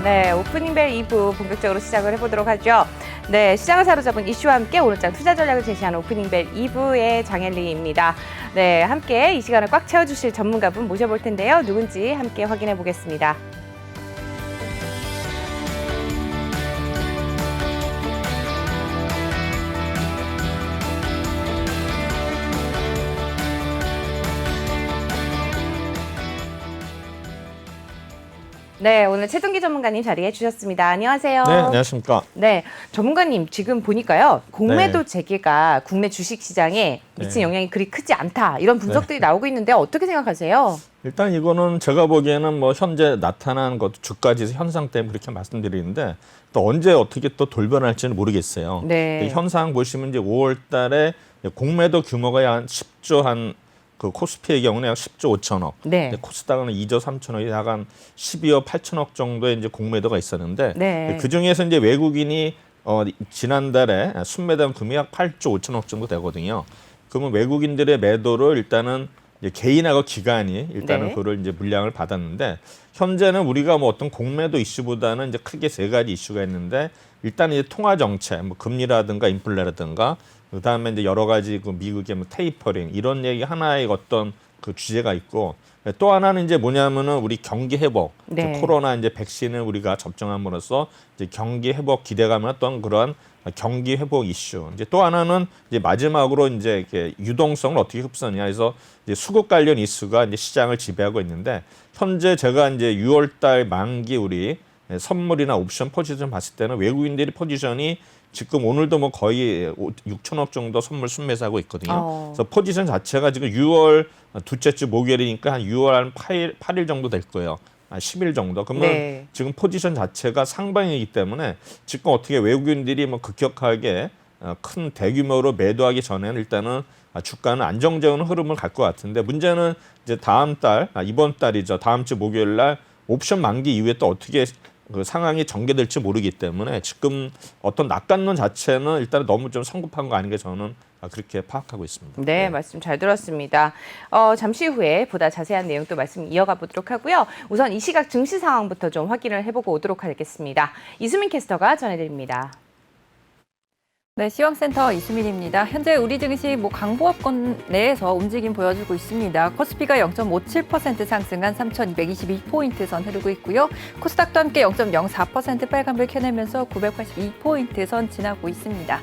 네, 오프닝벨 2부 본격적으로 시작을 해보도록 하죠. 네, 시장을 사로잡은 이슈와 함께 오늘장 투자 전략을 제시하는 오프닝벨 2부의 장혜리입니다. 네, 함께 이 시간을 꽉 채워주실 전문가분 모셔볼 텐데요. 누군지 함께 확인해 보겠습니다. 네, 오늘 최동기 전문가님 자리해 주셨습니다. 안녕하세요. 네, 안녕하십니까. 네, 전문가님 지금 보니까요. 공매도 네. 재개가 국내 주식시장에 미친 네. 영향이 그리 크지 않다. 이런 분석들이 나오고 있는데 어떻게 생각하세요? 일단 이거는 제가 보기에는 뭐 현재 나타난 것도 주가지수 현상 때문에 그렇게 말씀드리는데 또 언제 어떻게 또 돌변할지는 모르겠어요. 네. 현상 보시면 이제 5월 달에 공매도 규모가 한 10조 그 코스피의 경우는 약 10조 5천억, 네. 코스닥은 2조 3천억이 약 한 12억 8천억 정도의 이제 공매도가 있었는데 네. 그 중에서 이제 외국인이 지난달에 순매도한 금액이 약 8조 5천억 정도 되거든요. 그러면 외국인들의 매도를 일단은 이제 개인하고 기관이 일단은 네. 그걸 이제 물량을 받았는데 현재는 우리가 뭐 어떤 공매도 이슈보다는 이제 크게 세 가지 이슈가 있는데 일단 이제 통화 정책, 뭐 금리라든가 인플레라든가 그다음에 이제 여러 가지 그 미국의 뭐 테이퍼링 이런 얘기 하나의 어떤 그 주제가 있고 또 하나는 이제 뭐냐면은 우리 경기 회복, 네. 이제 코로나 이제 백신을 우리가 접종함으로써 이제 경기 회복 기대감을 어떤 그런 경기 회복 이슈. 이제 또 하나는 이제 마지막으로 이제 이렇게 유동성을 어떻게 흡수하느냐 해서 이제 수급 관련 이슈가 이제 시장을 지배하고 있는데 현재 제가 이제 6월달 만기 우리 선물이나 옵션 포지션 봤을 때는 외국인들이 포지션이 지금 오늘도 뭐 거의 6천억 정도 선물 순매수하고 있거든요. 그래서 포지션 자체가 지금 6월 둘째 주 목요일이니까 한 6월 한 8일 정도 될 거예요. 10일 정도. 그러면 네. 지금 포지션 자체가 상방이기 때문에 지금 어떻게 외국인들이 뭐 급격하게 큰 대규모로 매도하기 전에는 일단은 주가는 안정적인 흐름을 갈 것 같은데 문제는 이제 다음 달, 이번 달이죠. 다음 주 목요일 날 옵션 만기 이후에 또 어떻게 그 상황이 전개될지 모르기 때문에 지금 어떤 낙관론 자체는 일단 너무 좀 성급한 거 아닌가 저는 그렇게 파악하고 있습니다. 네, 말씀 잘 들었습니다. 잠시 후에 보다 자세한 내용 또 말씀 이어가 보도록 하고요. 우선 이 시각 증시 상황부터 좀 확인을 해보고 오도록 하겠습니다. 이수민 캐스터가 전해드립니다. 네, 시황센터 이수민입니다. 현재 우리 증시 강보합권 내에서 움직임 보여주고 있습니다. 코스피가 0.57% 상승한 3,222포인트 선 흐르고 있고요. 코스닥도 함께 0.04% 빨간불 켜내면서 982포인트 선 지나고 있습니다.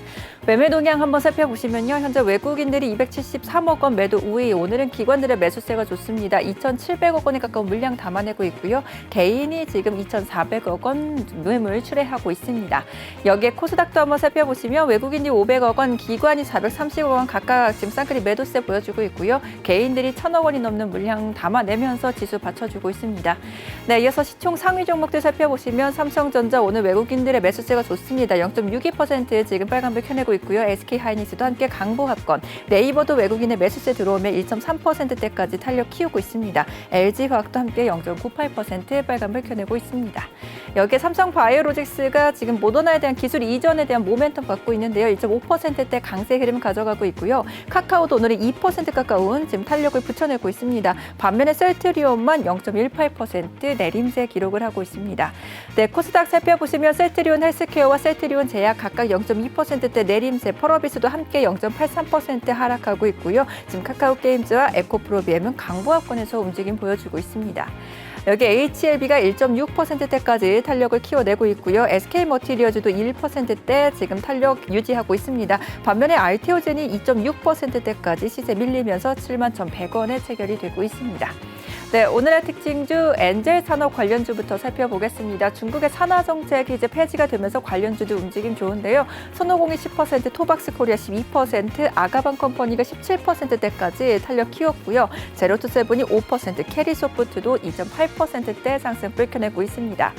매매 동향 한번 살펴보시면요. 현재 외국인들이 273억 원 매도 우위, 오늘은 기관들의 매수세가 좋습니다. 2,700억 원에 가까운 물량 담아내고 있고요. 개인이 지금 2,400억 원 매물 출회하고 있습니다. 여기에 코스닥도 한번 살펴보시면 외국인이 500억 원, 기관이 430억 원 각각 지금 쌍끌이 매도세 보여주고 있고요. 개인들이 1,000억 원이 넘는 물량 담아내면서 지수 받쳐주고 있습니다. 네, 이어서 시총 상위 종목들 살펴보시면 삼성전자 오늘 외국인들의 매수세가 좋습니다. 0.62% 지금 빨간불 켜내고 있고요. SK하이닉스도 함께 강보합권, 네이버도 외국인의 매수세 들어오면 1.3%대까지 탄력 키우고 있습니다. LG화학도 함께 0.98% 빨간불 켜내고 있습니다. 여기에 삼성바이오로직스가 지금 모더나에 대한 기술 이전에 대한 모멘텀 갖고 있는데요. 1.5%대 강세 흐름 가져가고 있고요. 카카오도 오늘은 2% 가까운 지금 탄력을 붙여내고 있습니다. 반면에 셀트리온만 0.18% 내림세 기록을 하고 있습니다. 네, 코스닥 살펴보시면 셀트리온 헬스케어와 셀트리온 제약 각각 0.2%대 내림세, 펄어비스도 함께 0.83% 하락하고 있고요. 지금 카카오게임즈와 에코프로비엠은 강보합권에서 움직임 보여주고 있습니다. 여기 HLB가 1.6%대까지 탄력을 키워내고 있고요. SK머티리얼즈도 1%대 지금 탄력 유지하고 있습니다. 반면에 알테오젠이 2.6%대까지 시세 밀리면서 71,100원에 체결이 되고 있습니다. 네, 오늘의 특징주 엔젤 산업 관련주부터 살펴보겠습니다. 중국의 산화 정책이 이제 폐지가 되면서 관련주도 움직임 좋은데요. 손오공이 10%, 토박스 코리아 12%, 아가방 컴퍼니가 17%대까지 탄력 키웠고요. 제로투세븐이 5%, 캐리소프트도 2.8%대 상승 불켜내고 있습니다.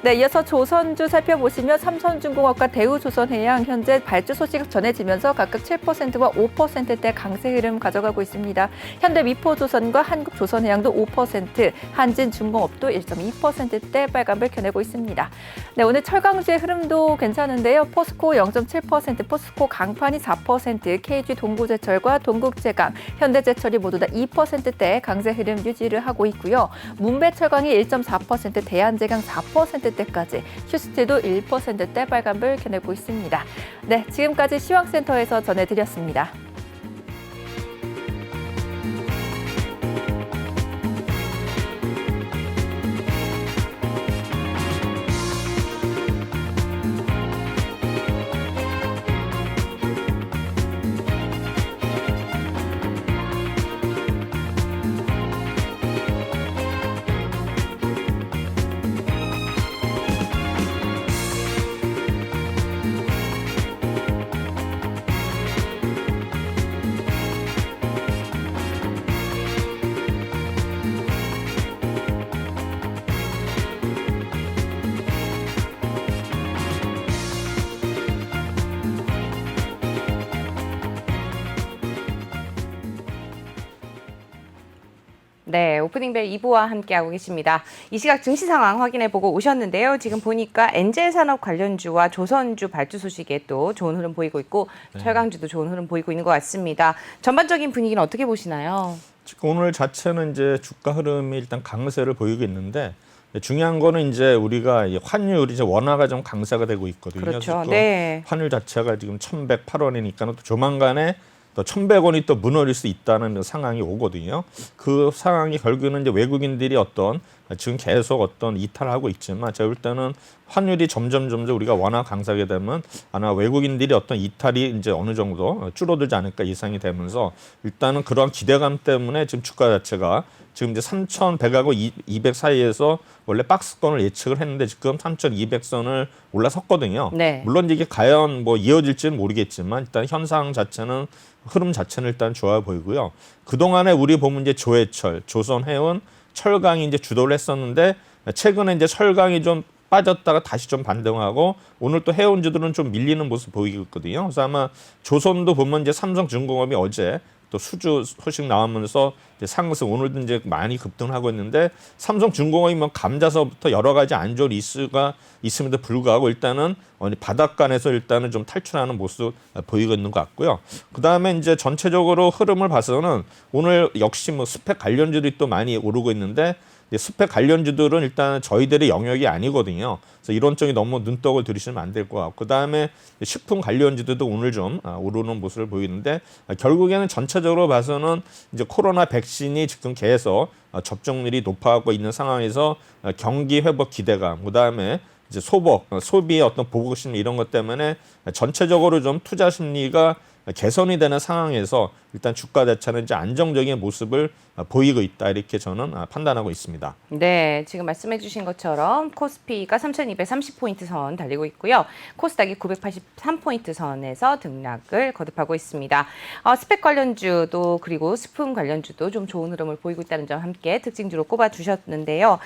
네, 이어서 조선주 살펴보시면 삼성중공업과 대우조선해양 현재 발주 소식 전해지면서 각각 7%와 5%대 강세 흐름 가져가고 있습니다. 현대미포조선과 한국조선해양도 1.4%, 한진중공업도 1.2%대 빨간불 켜내고 있습니다. 네, 오늘 철강주의 흐름도 괜찮은데요. 포스코 0.7%, 포스코 강판이 4%, KG 동부제철과 동국제강, 현대제철이 모두 다 2%대 강세 흐름 유지를 하고 있고요. 문배철강이 1.4%, 대한제강 4%대까지, 휴스트도 1%대 빨간불 켜내고 있습니다. 네, 지금까지 시황센터에서 전해드렸습니다. 네, 오프닝벨 2부와 함께하고 계십니다. 이 시각 증시 상황 확인해보고 오셨는데요. 지금 보니까 엔젤산업 관련주와 조선주 발주 소식에 또 좋은 흐름 보이고 있고 철강주도 좋은 흐름 보이고 있는 것 같습니다. 전반적인 분위기는 어떻게 보시나요? 지금 오늘 자체는 이제 주가 흐름이 일단 강세를 보이고 있는데 중요한 거는 이제 우리가 이 환율이 이제 원화가 좀 강세가 되고 있거든요. 그렇죠. 지금 네. 환율 자체가 지금 1,108원이니까 또 조만간에 또 1,100원이 또 무너질 수 있다는 상황이 오거든요. 그 상황이 결국에는 이제 외국인들이 어떤 지금 계속 어떤 이탈하고 있지만 제가 볼 때는 환율이 점점 우리가 원화 강세하게 되면 아마 외국인들이 어떤 이탈이 이제 어느 정도 줄어들지 않을까 예상이 되면서 일단은 그러한 기대감 때문에 지금 주가 자체가 지금 이제 3,100하고 200 사이에서 원래 박스권을 예측을 했는데 지금 3,200선을 올라섰거든요. 네. 물론 이게 과연 뭐 이어질지는 모르겠지만 일단 현상 자체는 흐름 자체는 일단 좋아 보이고요. 그동안에 우리 보면 이제 조해철, 조선해운, 철강이 이제 주도를 했었는데 최근에 이제 철강이 좀 빠졌다가 다시 좀 반등하고 오늘 또 해운주들은 좀 밀리는 모습 보이고 있거든요. 그래서 아마 조선도 보면 이제 삼성중공업이 어제 또 수주 소식 나오면서 이제 상승 오늘도 이제 많이 급등하고 있는데 삼성중공업이 뭐 감자서부터 여러 가지 안 좋은 이슈가 있음에도 불구하고 일단은 바닥간에서 일단은 좀 탈출하는 모습 보이고 있는 것 같고요. 그 다음에 이제 전체적으로 흐름을 봐서는 오늘 역시 뭐 스펙 관련주들이 또 많이 오르고 있는데 스펙 관련주들은 일단 저희들의 영역이 아니거든요. 그래서 이런 쪽이 너무 눈독을 들이시면 안 될 것 같고 그다음에 식품 관련주들도 오늘 좀 오르는 모습을 보이는데 결국에는 전체적으로 봐서는 이제 코로나 백신이 지금 계속 접종률이 높아가고 있는 상황에서 경기 회복 기대감 그다음에 이제 소비의 어떤 보고심 이런 것 때문에 전체적으로 좀 투자 심리가 개선이 되는 상황에서 일단 주가 자체는 이제 안정적인 모습을 보이고 있다 이렇게 저는 판단하고 있습니다. 네, 지금 말씀해 주신 것처럼 코스피가 3,230포인트 선 달리고 있고요. 코스닥이 983포인트 선에서 등락을 거듭하고 있습니다. 스펙 관련주도 그리고 스품 관련주도 좀 좋은 흐름을 보이고 있다는 점 함께 특징주로 꼽아주셨는데요.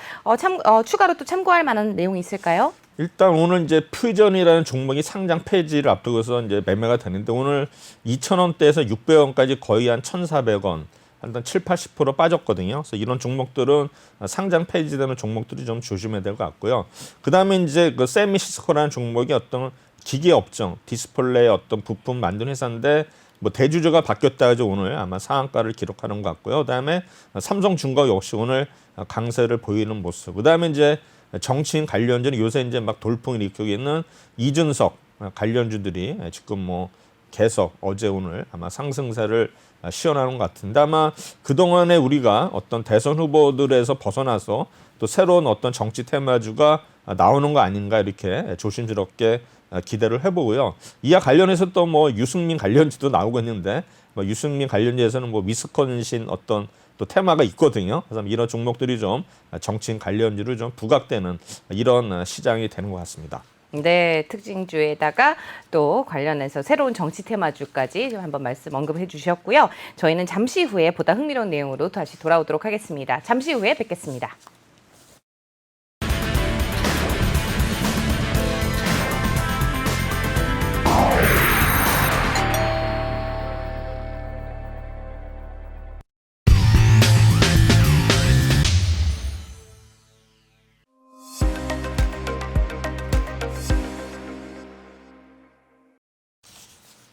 추가로 또 참고할 만한 내용이 있을까요? 일단 오늘 이제 퓨전이라는 종목이 상장 폐지를 앞두고서 이제 매매가 되는데 오늘 2,000원대에서 600원까지 거의 한 1,400원, 한 7, 80% 빠졌거든요. 그래서 이런 종목들은 상장 폐지되는 종목들이 좀 조심해야 될 것 같고요. 그 다음에 이제 그 세미시스코라는 종목이 어떤 기계 업종, 디스플레이 어떤 부품 만드는 회사인데 뭐 대주주가 바뀌었다 해서 오늘 아마 상한가를 기록하는 것 같고요. 그다음에 삼성중공업 역시 오늘 강세를 보이는 모습. 그다음에 이제 정치인 관련주는 요새 이제 막 돌풍을 일으키고 있는 이준석 관련주들이 지금 뭐 계속 어제 오늘 아마 상승세를 시원하는 것 같은데 아마 그동안에 우리가 어떤 대선 후보들에서 벗어나서 또 새로운 어떤 정치 테마주가 나오는 거 아닌가 이렇게 조심스럽게 기대를 해보고요. 이와 관련해서 또 뭐 유승민 관련주도 나오고 있는데 뭐 유승민 관련주에서는 뭐 위스콘신 어떤 또 테마가 있거든요. 그래서 이런 종목들이 좀 정치인 관련주를 좀 부각되는 이런 시장이 되는 것 같습니다. 네, 특징주에다가 또 관련해서 새로운 정치 테마주까지 좀 한번 말씀 언급해 주셨고요. 저희는 잠시 후에 보다 흥미로운 내용으로 다시 돌아오도록 하겠습니다. 잠시 후에 뵙겠습니다.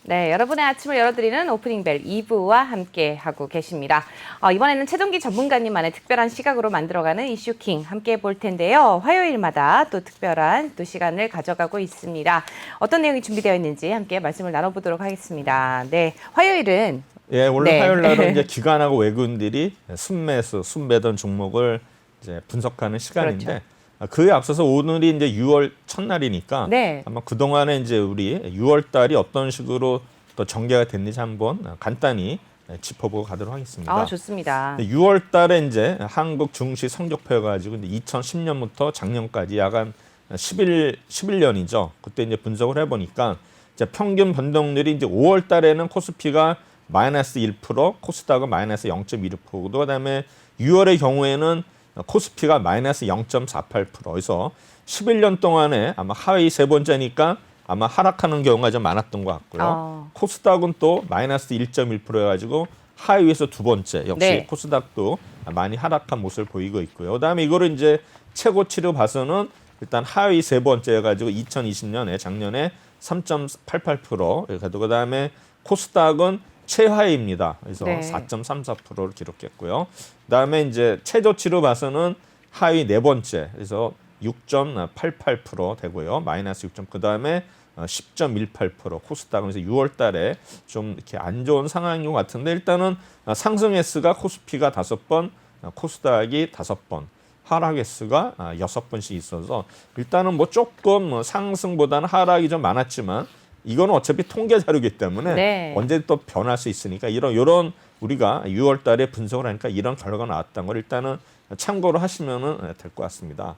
네, 여러분의 아침을 열어드리는 오프닝벨 2부와 함께 하고 계십니다. 이번에는 최동기 전문가님만의 특별한 시각으로 만들어가는 이슈킹 함께 볼 텐데요. 화요일마다 또 특별한 또 시간을 가져가고 있습니다. 어떤 내용이 준비되어 있는지 함께 말씀을 나눠보도록 하겠습니다. 네, 화요일은 예, 원래 네. 화요일 날은 이제 기관하고 외국인들이 순매수, 순매던 종목을 이제 분석하는 시간인데 그렇죠. 그에 앞서서 오늘이 이제 6월 첫날이니까 네. 아마 그동안에 이제 우리 6월 달이 어떤 식으로 또 전개가 됐는지 한번 간단히 짚어보고 가도록 하겠습니다. 좋습니다. 6월 달에 이제 한국 증시 성적표 가지고 2010년부터 작년까지 약 한 11년이죠. 그때 이제 분석을 해보니까 이제 평균 변동률이 이제 5월 달에는 코스피가 마이너스 1%, 코스닥은 마이너스 0.1%, 그다음에 6월의 경우에는 코스피가 마이너스 0.48%. 그래서 11년 동안에 아마 하위 세 번째니까 아마 하락하는 경우가 좀 많았던 것 같고요. 코스닥은 또 마이너스 1.1% 해가지고 하위에서 두 번째. 역시 네. 코스닥도 많이 하락한 모습을 보이고 있고요. 그다음에 이거를 이제 최고치로 봐서는 일단 하위 세 번째 해가지고 2020년에 작년에 3.88%. 그다음에 코스닥은 최하위입니다. 그래서 네. 4.34%를 기록했고요. 그다음에 이제 최저치로 봐서는 하위 네 번째. 그래서 6.88% 되고요. 마이너스 6. 그다음에 10.18% 코스닥은 그래서 6월 달에 좀 이렇게 안 좋은 상황인 것 같은데 일단은 상승 횟수가 코스피가 5번, 코스닥이 5번. 하락 횟수가 6번씩 있어서 일단은 뭐 조금 상승보다는 하락이 좀 많았지만 이거는 어차피 통계 자료이기 때문에 네. 언제 또 변할 수 있으니까 이런 우리가 6월 달에 분석을 하니까 이런 결과가 나왔다는 걸 일단은 참고로 하시면은 될 것 같습니다.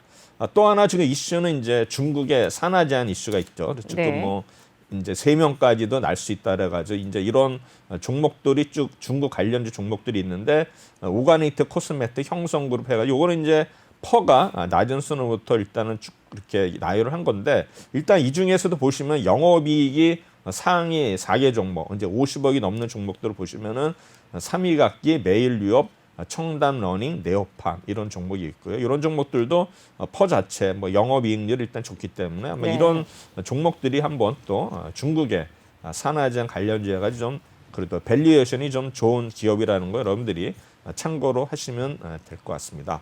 또 하나 지금 이슈는 이제 중국의 산화 제한 이슈가 있죠. 지금 네. 뭐 이제 3명까지도 날 수 있다 그래가지고 이제 이런 종목들이 쭉 중국 관련주 종목들이 있는데 오가니트, 코스메틱, 형성그룹 해가지고 요거는 이제 퍼가 낮은 순으로부터 일단은 쭉 이렇게 나열을 한 건데 일단 이 중에서도 보시면 영업이익이 상위 4개 종목 이제 50억이 넘는 종목들을 보시면은 3위 각기 매일유업, 청담 러닝, 네오팜 이런 종목이 있고요. 이런 종목들도 퍼 자체 뭐 영업이익률이 일단 좋기 때문에 아마 네. 이런 종목들이 한번 또 중국의 산화제한 관련주 해가지고 좀 그래도 밸류에이션이 좀 좋은 기업이라는 거 여러분들이 참고로 하시면 될 것 같습니다.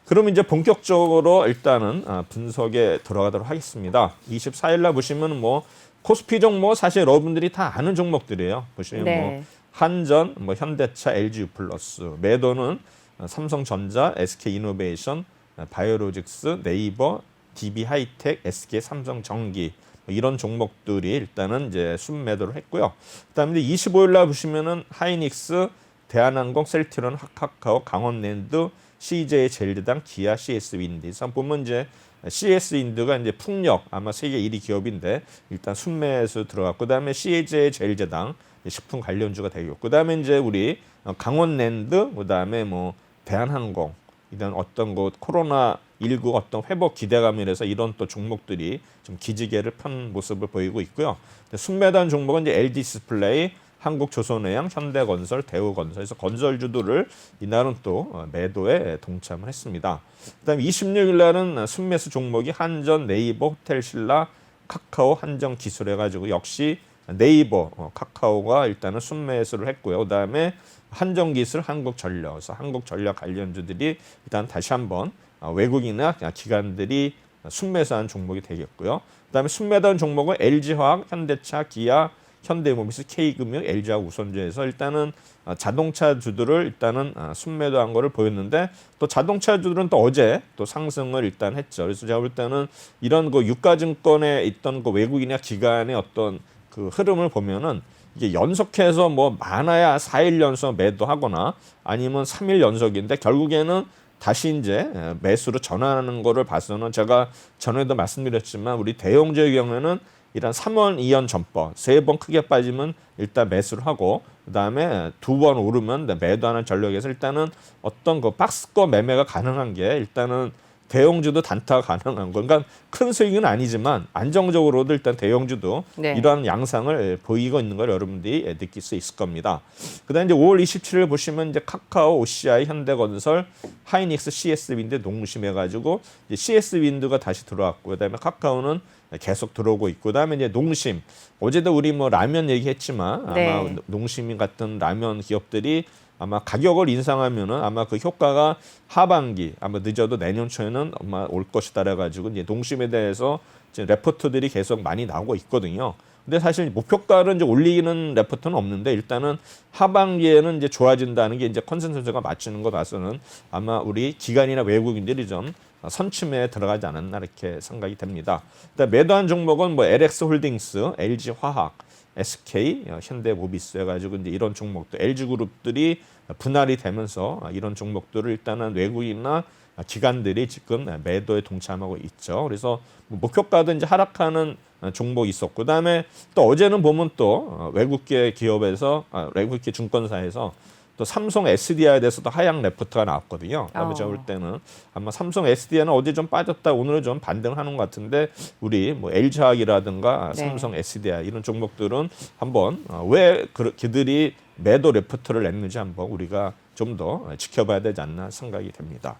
그럼 이제 본격적으로 일단은 분석에 들어가도록 하겠습니다. 24일 날 보시면 뭐 코스피 종목 사실 여러분들이 다 아는 종목들이에요. 보시면 네. 뭐 한전, 뭐 현대차, LG유플러스, 매도는 삼성전자, SK이노베이션, 바이오로직스, 네이버, DB하이텍, SK삼성전기 이런 종목들이 일단은 이제 순매도를 했고요. 그다음에 25일 날 보시면은 하이닉스, 대한항공, 셀트리온, 하카카오, 강원랜드, CJ 제일제당, 기아, CS-윈드. 보면 이제 CS-윈드가 이제 풍력 아마 세계 1위 기업인데 일단 순매수 들어갔고 그다음에 CJ 제일제당 식품 관련주가 되겠고 그다음에 이제 우리 강원랜드 그다음에 뭐 대한항공 이런 어떤 것 코로나 19 어떤 회복 기대감이라서 이런 또 종목들이 좀 기지개를 편 모습을 보이고 있고요. 순매단 종목은 이제 LG디스플레이, 한국조선해양, 현대건설, 대우건설에서 건설주들을 이날은 또 매도에 동참을 했습니다. 그다음에 26일 날은 순매수 종목이 한전, 네이버, 호텔신라, 카카오, 한정기술 해가지고 역시 네이버, 카카오가 일단은 순매수를 했고요. 그다음에 한정기술, 한국전력, 그래서 한국전력 관련주들이 일단 다시 한번 외국인이나 기관들이 순매수한 종목이 되겠고요. 그다음에 순매도한 종목은 LG화학, 현대차, 기아, 현대모비스, K금융, LG화학 우선주에서 일단은 자동차주들을 일단은 순매도한 거를 보였는데 또 자동차주들은 또 어제 또 상승을 일단 했죠. 그래서 제가 볼 때는 이런 그 유가증권에 있던 그 외국인이나 기관의 어떤 그 흐름을 보면은 이게 연속해서 뭐 많아야 4일 연속 매도하거나 아니면 3일 연속인데 결국에는 다시 이제 매수로 전환하는 거를 봐서는 제가 전에도 말씀드렸지만 우리 대형주의 경우에는 이런 3원 2연 전법 3번 크게 빠지면 일단 매수를 하고 그다음에 2번 오르면 매도하는 전략에서 일단은 어떤 그 박스권 매매가 가능한 게 일단은 대형주도 단타 가능한 거. 그러니까 큰 수익은 아니지만 안정적으로도 일단 대형주도 네. 이러한 양상을 보이고 있는 걸 여러분들이 느낄 수 있을 겁니다. 그다음에 이제 5월 27일 보시면 이제 카카오, OCI, 현대건설, 하이닉스, CS-윈드 농심해가지고 이제 CS-윈드가 다시 들어왔고, 그다음에 카카오는 계속 들어오고 있고, 그다음에 이제 농심. 어제도 우리 뭐 라면 얘기했지만 아마 네. 농심 같은 라면 기업들이 아마 가격을 인상하면은 아마 그 효과가 하반기 아마 늦어도 내년 초에는 아마 올 것이다 가지고 이제 농심에 대해서 이제 레포트들이 계속 많이 나오고 있거든요. 근데 사실 목표가를 이제 올리는 레포트는 없는데 일단은 하반기에는 이제 좋아진다는 게 이제 컨센서스가 맞추는 거 봐서는 아마 우리 기관이나 외국인들이 좀 선침에 들어가지 않았나 이렇게 생각이 됩니다. 매도한 종목은 뭐 LX홀딩스, LG화학, SK, 현대모비스 해가지고 이제 이런 종목들, LG그룹들이 분할이 되면서 이런 종목들을 일단은 외국인이나 기관들이 지금 매도에 동참하고 있죠. 그래서 목표가도 이제 하락하는 종목이 있었고, 그다음에 또 어제는 보면 또 외국계 기업에서 외국계 증권사에서 또 삼성 SDI에 대해서도 하향 레포트가 나왔거든요. 그다음에 제가 볼 때는 아마 삼성 SDI는 어제 좀 빠졌다 오늘은 좀 반등하는 것 같은데 우리 뭐 LG화학이라든가 네. 삼성 SDI 이런 종목들은 한번 왜 그들이 매도 레포트를 냈는지 한번 우리가 좀 더 지켜봐야 되지 않나 생각이 됩니다.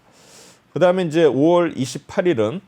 그다음에 이제 5월 28일은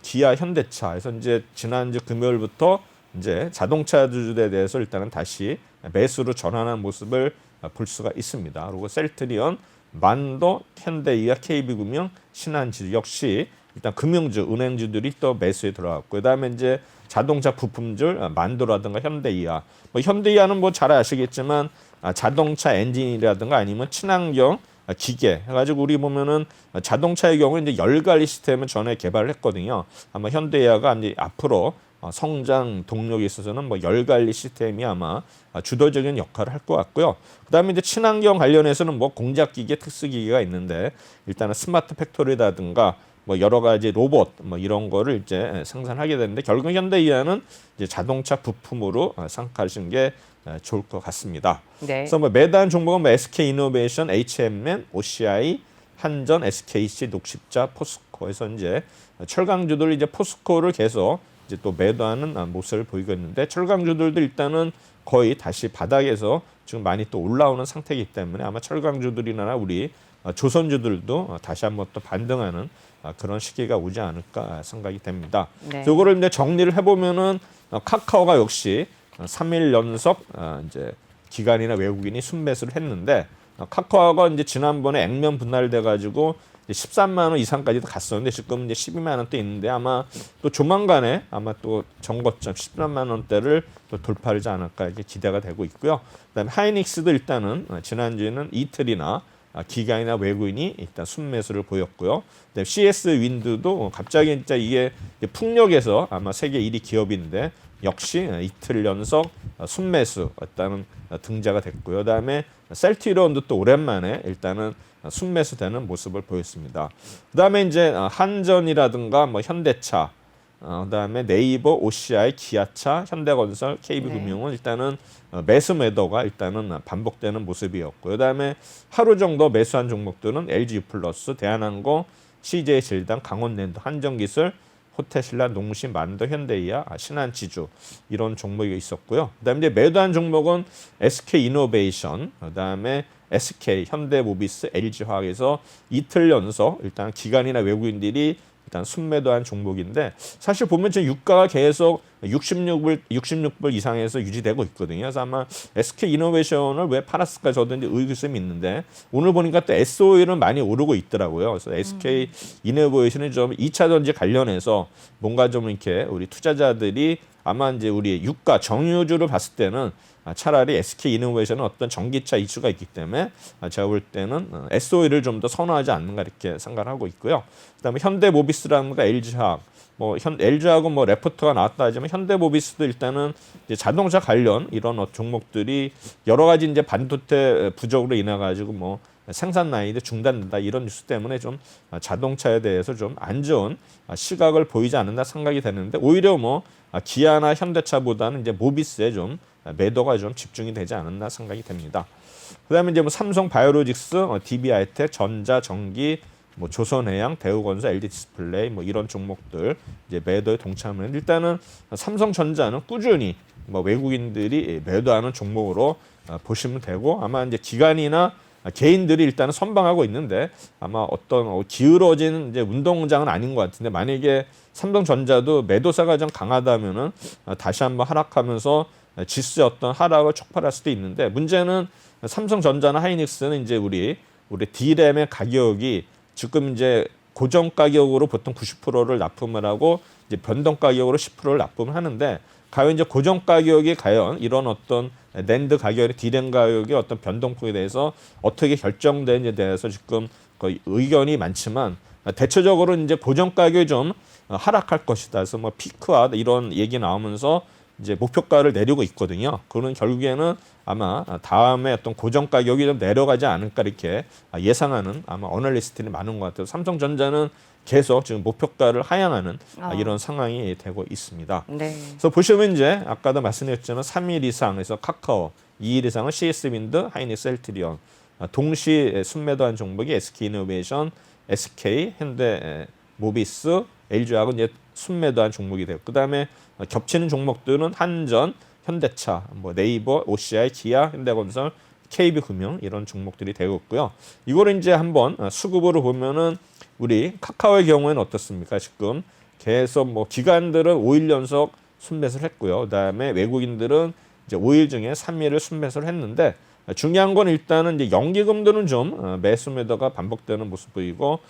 기아, 현대차에서 이제 지난주 금요일부터 이제 자동차주들에 대해서 일단은 다시 매수로 전환한 모습을 볼 수가 있습니다. 그리고 셀트리온, 만도, 현대이아, KB금융, 신한지주 역시 일단 금융주, 은행주들이 또 매수에 들어갔고, 그다음에 이제 자동차 부품줄 만도라든가 현대이아, 뭐 현대이아는 뭐 잘 아시겠지만 자동차 엔진이라든가 아니면 친환경 기계 해가지고 우리 보면은 자동차의 경우 이제 열관리 시스템을 전에 개발을 했거든요. 아마 현대이아가 이제 앞으로 성장 동력에 있어서는 뭐 열관리 시스템이 아마 주도적인 역할을 할 것 같고요. 그다음에 이제 친환경 관련해서는 뭐 공작기계, 특수기계가 있는데 일단은 스마트 팩토리라든가 뭐 여러 가지 로봇 뭐 이런 거를 이제 생산하게 되는데 결국 현대이아는 이제 자동차 부품으로 생각하시는 게 좋을 것 같습니다. 네. 그래서 뭐 매단 종목은 뭐 SK이노베이션, HMM, OCI, 한전, SKC, 녹십자, 포스코에서 이제 철강주들 이제 포스코를 계속 이제 또 매도하는 모습을 보이고 있는데 철강주들도 일단은 거의 다시 바닥에서 지금 많이 또 올라오는 상태이기 때문에 아마 철강주들이나 우리 조선주들도 다시 한번 또 반등하는 그런 시기가 오지 않을까 생각이 됩니다. 네. 이거를 이제 정리를 해보면은 카카오가 역시 3일 연속 이제 기관이나 외국인이 순매수를 했는데 카카오가 이제 지난번에 액면 분할돼 가지고 13만 원 이상까지도 갔었는데 지금 이제 12만 원대 있는데 아마 또 조만간에 아마 또 정거점 13만 원대를 또 돌파하지 않을까 이렇게 기대가 되고 있고요. 그다음에 하이닉스도 일단은 지난주에는 이틀이나 기관이나 외국인이 일단 순매수를 보였고요. 그다음에 CS 윈드도 갑자기 진짜 이게 풍력에서 아마 세계 1위 기업인데 역시 이틀 연속 순매수 일단은 등재가 됐고요. 그다음에 셀트리온도 또 오랜만에 일단은 순매수되는 모습을 보였습니다. 그다음에 이제 한전이라든가 뭐 현대차, 그다음에 네이버, OCI, 기아차, 현대건설, KB금융은 일단은 매수 매도가 일단은 반복되는 모습이었고, 그다음에 하루 정도 매수한 종목들은 LG유플러스, 대한항공, CJ질당, 강원랜드, 한전기술, 호텔신라, 농심, 만도, 현대이아, 신한지주 이런 종목이 있었고요. 그다음에 이제 매도한 종목은 SK이노베이션, 그다음에 SK, 현대모비스, LG화학에서 이틀 연속 일단 기관이나 외국인들이 일단 순매도한 종목인데 사실 보면 지금 유가가 계속 66불 이상에서 유지되고 있거든요. 그래서 아마 SK이노베이션을 왜 팔았을까 저도 이제 의구심이 있는데 오늘 보니까 또 SOE는 많이 오르고 있더라고요. 그래서 SK이노베이션이 좀 2차 전지 관련해서 뭔가 좀 이렇게 우리 투자자들이 아마 이제 우리 유가 정유주를 봤을 때는 차라리 SK이노베이션은 어떤 전기차 이슈가 있기 때문에 제가 볼 때는 SOE를 좀 더 선호하지 않는가 이렇게 생각을 하고 있고요. 그다음에 현대모비스라든가 LG화학, 뭐 LG화학은 뭐 레포트가 나왔다 하지만 현대모비스도 일단은 이제 자동차 관련 이런 종목들이 여러 가지 이제 반도체 부족으로 인해 가지고 뭐 생산 라인이 중단된다 이런 뉴스 때문에 좀 자동차에 대해서 좀 안 좋은 시각을 보이지 않는다 생각이 되는데 오히려 뭐 기아나 현대차보다는 이제 모비스에 좀 매도가 좀 집중이 되지 않았나 생각이 됩니다. 그다음에 이제 뭐 삼성 바이오로직스, DB하이텍, 전자, 전기, 뭐 조선해양, 대우건설, LG디스플레이 뭐 이런 종목들 이제 매도에 동참을. 일단은 삼성전자는 꾸준히 뭐 외국인들이 매도하는 종목으로 보시면 되고, 아마 이제 기관이나 개인들이 일단은 선방하고 있는데 아마 어떤 기울어진 이제 운동장은 아닌 것 같은데, 만약에 삼성전자도 매도세가 좀 강하다면은 다시 한번 하락하면서 지수의 어떤 하락을 촉발할 수도 있는데, 문제는 삼성전자나 하이닉스는 이제 우리 D램의 가격이 지금 이제 고정 가격으로 보통 90%를 납품을 하고 이제 변동 가격으로 10%를 납품을 하는데, 과연 이제 고정 가격이 과연 이런 어떤 낸드 가격의 D램 가격의 어떤 변동폭에 대해서 어떻게 결정되는지에 대해서 지금 거의 의견이 많지만, 대체적으로 이제 고정 가격이 좀 하락할 것이다. 그래서 뭐 피크와 이런 얘기 나오면서 이제 목표가를 내리고 있거든요. 그는 결국에는 아마 다음에 어떤 고정 가격이 좀 내려가지 않을까 이렇게 예상하는 아마 어널리스트들이 많은 것 같아요. 삼성전자는 계속 지금 목표가를 하향하는 이런 상황이 되고 있습니다. 네. 그래서 보시면 이제 아까도 말씀드렸지만 3일 이상에서 카카오, 2일 이상은 CS-윈드, 하이닉스, 헬트리온, 동시 순매도한 종목이 SK이노베이션, SK, 현대모비스, LG하고 이제 순매도한 종목이 되고, 그다음에 겹치는 종목들은 한전, 현대차, 뭐 네이버, OCI, 기아, 현대건설, KB금융 이런 종목들이 되고 있고요. 이거를 이제 한번 수급으로 보면은 우리 카카오의 경우에는 어떻습니까? 지금 계속 뭐 기관들은 5일 연속 순매수를 했고요. 그다음에 외국인들은 이제 5일 중에 3일을 순매수를 했는데, 중요한 건 일단은 이제 연기금들은 좀 매수 매도가 반복되는 모습 보이고,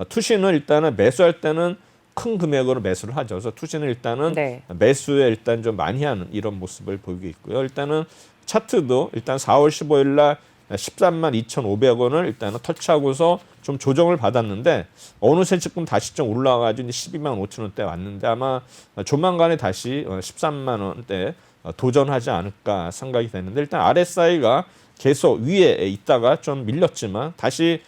투신은 일단은 매수할 때는 큰 금액으로 매수를 하죠. 그래서 투신은 일단은 네. 매수에 일단 좀 많이 하는 이런 모습을 보이고 있고요. 일단은 차트도 일단 4월 15일 날 13만 2,500원을 일단은 터치하고서 좀 조정을 받았는데, 어느새 지금 다시 좀 올라가가지고 12만 5천 원대 왔는데, 아마 조만간에 다시 13만 원대 도전하지 않을까 생각이 되는데, 일단 RSI가 계속 위에 있다가 좀 밀렸지만 다시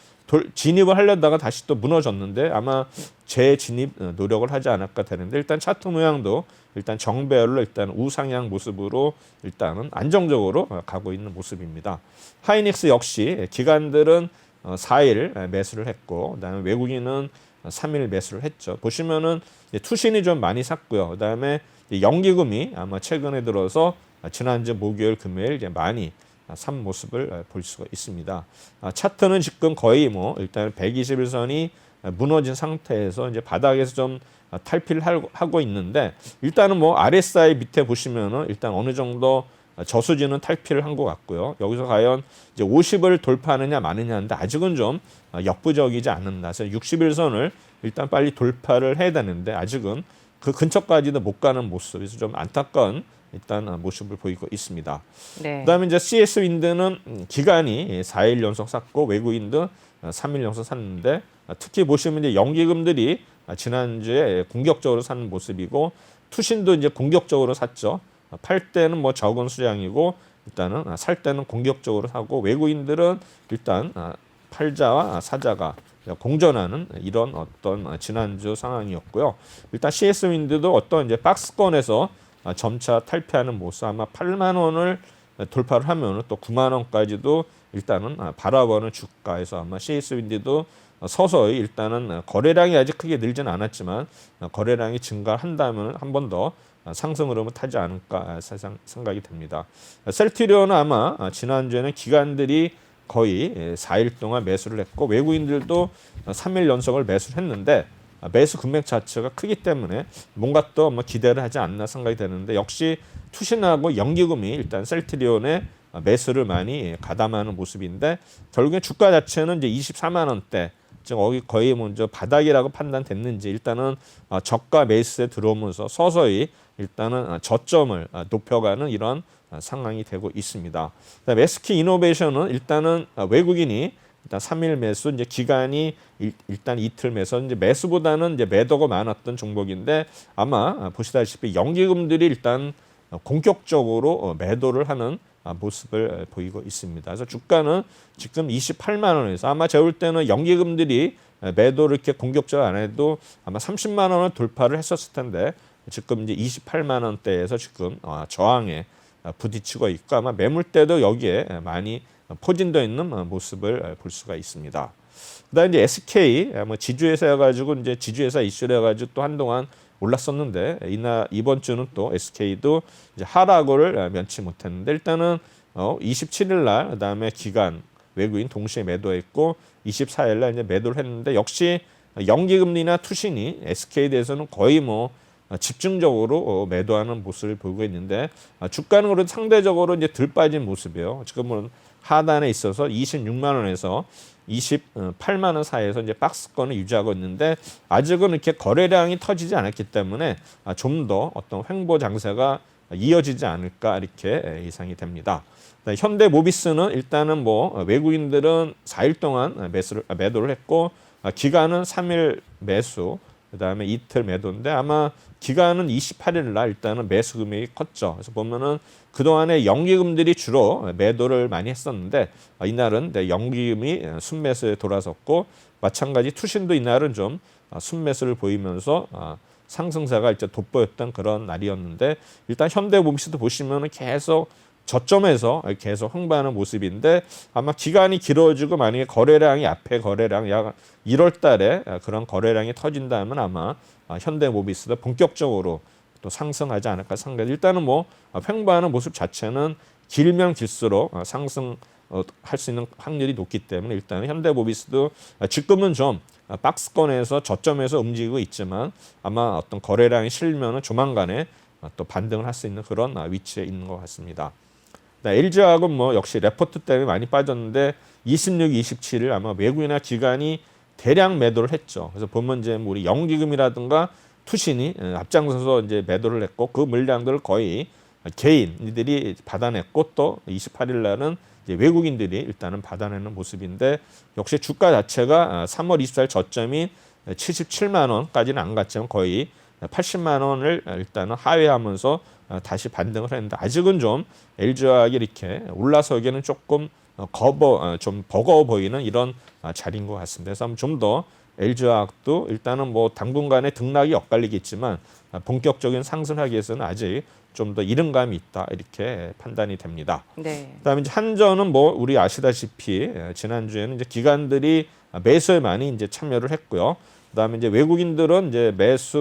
진입을 하려다가 다시 또 무너졌는데, 아마 재진입 노력을 하지 않을까 되는데, 일단 차트 모양도 일단 정배열로 일단 우상향 모습으로 일단은 안정적으로 가고 있는 모습입니다. 하이닉스 역시 기관들은 4일 매수를 했고, 그다음에 외국인은 3일 매수를 했죠. 보시면은 투신이 좀 많이 샀고요. 그다음에 연기금이 아마 최근에 들어서 지난주 목요일, 금요일 이제 많이 산 모습을 볼 수가 있습니다. 차트는 지금 거의 뭐 일단 121선이 무너진 상태에서 이제 바닥에서 좀 탈피를 하고 있는데, 일단은 뭐 RSI 밑에 보시면은 일단 어느 정도 저수지는 탈피를 한 것 같고요. 여기서 과연 이제 50을 돌파하느냐 마느냐인데 아직은 좀 역부족이지 않는다. 그래서 61선을 일단 빨리 돌파를 해야 되는데 아직은 그 근처까지도 못 가는 모습에서 좀 안타까운 일단 모습을 보이고 있습니다. 네. 그다음에 이제 CS-윈드는 기관이 4일 연속 샀고 외국인도 3일 연속 샀는데, 특히 보시면 이제 연기금들이 지난주에 공격적으로 산 모습이고, 투신도 이제 공격적으로 샀죠. 팔 때는 뭐 적은 수량이고 일단은 살 때는 공격적으로 사고, 외국인들은 일단 팔자와 사자가 공존하는 이런 어떤 지난주 상황이었고요. 일단 CS-윈드도 어떤 이제 박스권에서 점차 탈피하는 모습, 아마 8만 원을 돌파를 하면 또 9만 원까지도 일단은 바라보는 주가에서 아마 CS-윈드도 서서히 일단은 거래량이 아직 크게 늘지는 않았지만 거래량이 증가한다면 한 번 더 상승 흐름을 타지 않을까 생각이 됩니다. 셀트리온은 아마 지난주에는 기관들이 거의 4일 동안 매수를 했고, 외국인들도 3일 연속을 매수를 했는데 매수 금액 자체가 크기 때문에 뭔가 또 뭐 기대를 하지 않나 생각이 되는데, 역시 투신하고 연기금이 일단 셀트리온에 매수를 많이 가담하는 모습인데, 결국에 주가 자체는 이제 24만 원대, 지금 거의 먼저 바닥이라고 판단됐는지 일단은 저가 매수에 들어오면서 서서히 일단은 저점을 높여가는 이런 상황이 되고 있습니다. SK이노베이션은 일단은 외국인이 일단 3일 매수, 이제 기간이 일단 이틀 매수, 이제 매수보다는 이제 매도가 많았던 종목인데, 아마 보시다시피 연기금들이 일단 공격적으로 매도를 하는 모습을 보이고 있습니다. 그래서 주가는 지금 28만 원에서 아마 제가 볼 때는 연기금들이 매도를 이렇게 공격적으로 안 해도 아마 30만 원을 돌파를 했었을 텐데, 지금 이제 28만 원대에서 지금 저항에 부딪히고 있고, 아마 매물대도 여기에 많이 포진되어 있는 모습을 볼 수가 있습니다. 그다음에 이제 SK 뭐 지주회사여가지고 이제 지주회사 이슈를 해가지고 또 한동안 올랐었는데 이번 주는 또 SK도 이제 하락을 면치 못했는데 일단은 27일 날 그다음에 기관 외국인 동시에 매도했고 24일 날 이제 매도를 했는데 역시 연기금리나 투신이 SK에 대해서는 거의 뭐 집중적으로 매도하는 모습을 보이고 있는데 주가는 그래도 상대적으로 이제 덜 빠진 모습이에요. 지금은 하단에 있어서 26만 원에서 28만 원 사이에서 이제 박스권을 유지하고 있는데 아직은 이렇게 거래량이 터지지 않았기 때문에 좀 더 어떤 횡보 장세가 이어지지 않을까 이렇게 예상이 됩니다. 현대모비스는 일단은 뭐 외국인들은 4일 동안 매도를 했고 기간은 3일 매수 그다음에 이틀 매도인데 아마 기간은 28일 날 일단은 매수 금액이 컸죠. 그래서 보면은 그동안에 연기금들이 주로 매도를 많이 했었는데 이날은 연기금이 순매수에 돌아섰고 마찬가지 투신도 이날은 좀 순매수를 보이면서 상승세가 이제 돋보였던 그런 날이었는데 일단 현대모비스도 보시면은 계속 저점에서 계속 흥분하는 모습인데 아마 기간이 길어지고 만약에 거래량이 앞에 거래량 약 1월 달에 그런 거래량이 터진다면 아마 현대모비스도 본격적으로 또 상승하지 않을까 생각합니다. 일단은 뭐 횡보하는 모습 자체는 길면 길수록 상승할 수 있는 확률이 높기 때문에 일단은 현대모비스도 지금은 좀 박스권에서 저점에서 움직이고 있지만 아마 어떤 거래량이 실면은 조만간에 또 반등을 할 수 있는 그런 위치에 있는 것 같습니다. LG화학은 뭐 역시 레포트 때문에 많이 빠졌는데 26, 27일 아마 외국이나 기관이 대량 매도를 했죠. 그래서 보면 이제 우리 연기금이라든가 투신이 앞장서서 이제 매도를 했고 그 물량들을 거의 개인들이 받아냈고 또 28일 날은 이제 외국인들이 일단은 받아내는 모습인데 역시 주가 자체가 3월 24일 저점인 77만 원까지는 안 갔지만 거의 80만 원을 일단은 하회하면서 다시 반등을 했는데 아직은 좀 LG화학이 이렇게 올라서기에는 조금 좀 버거워 보이는 이런 자리인 것 같습니다. 그래서 좀 더 LG화학도 일단은 뭐 당분간의 등락이 엇갈리겠지만 본격적인 상승하기 위해서는 아직 좀 더 이른 감이 있다 이렇게 판단이 됩니다. 네. 그다음에 이제 한전은 뭐 우리 아시다시피 지난주에는 이제 기관들이 매수에 많이 이제 참여를 했고요. 그다음에 이제 외국인들은 이제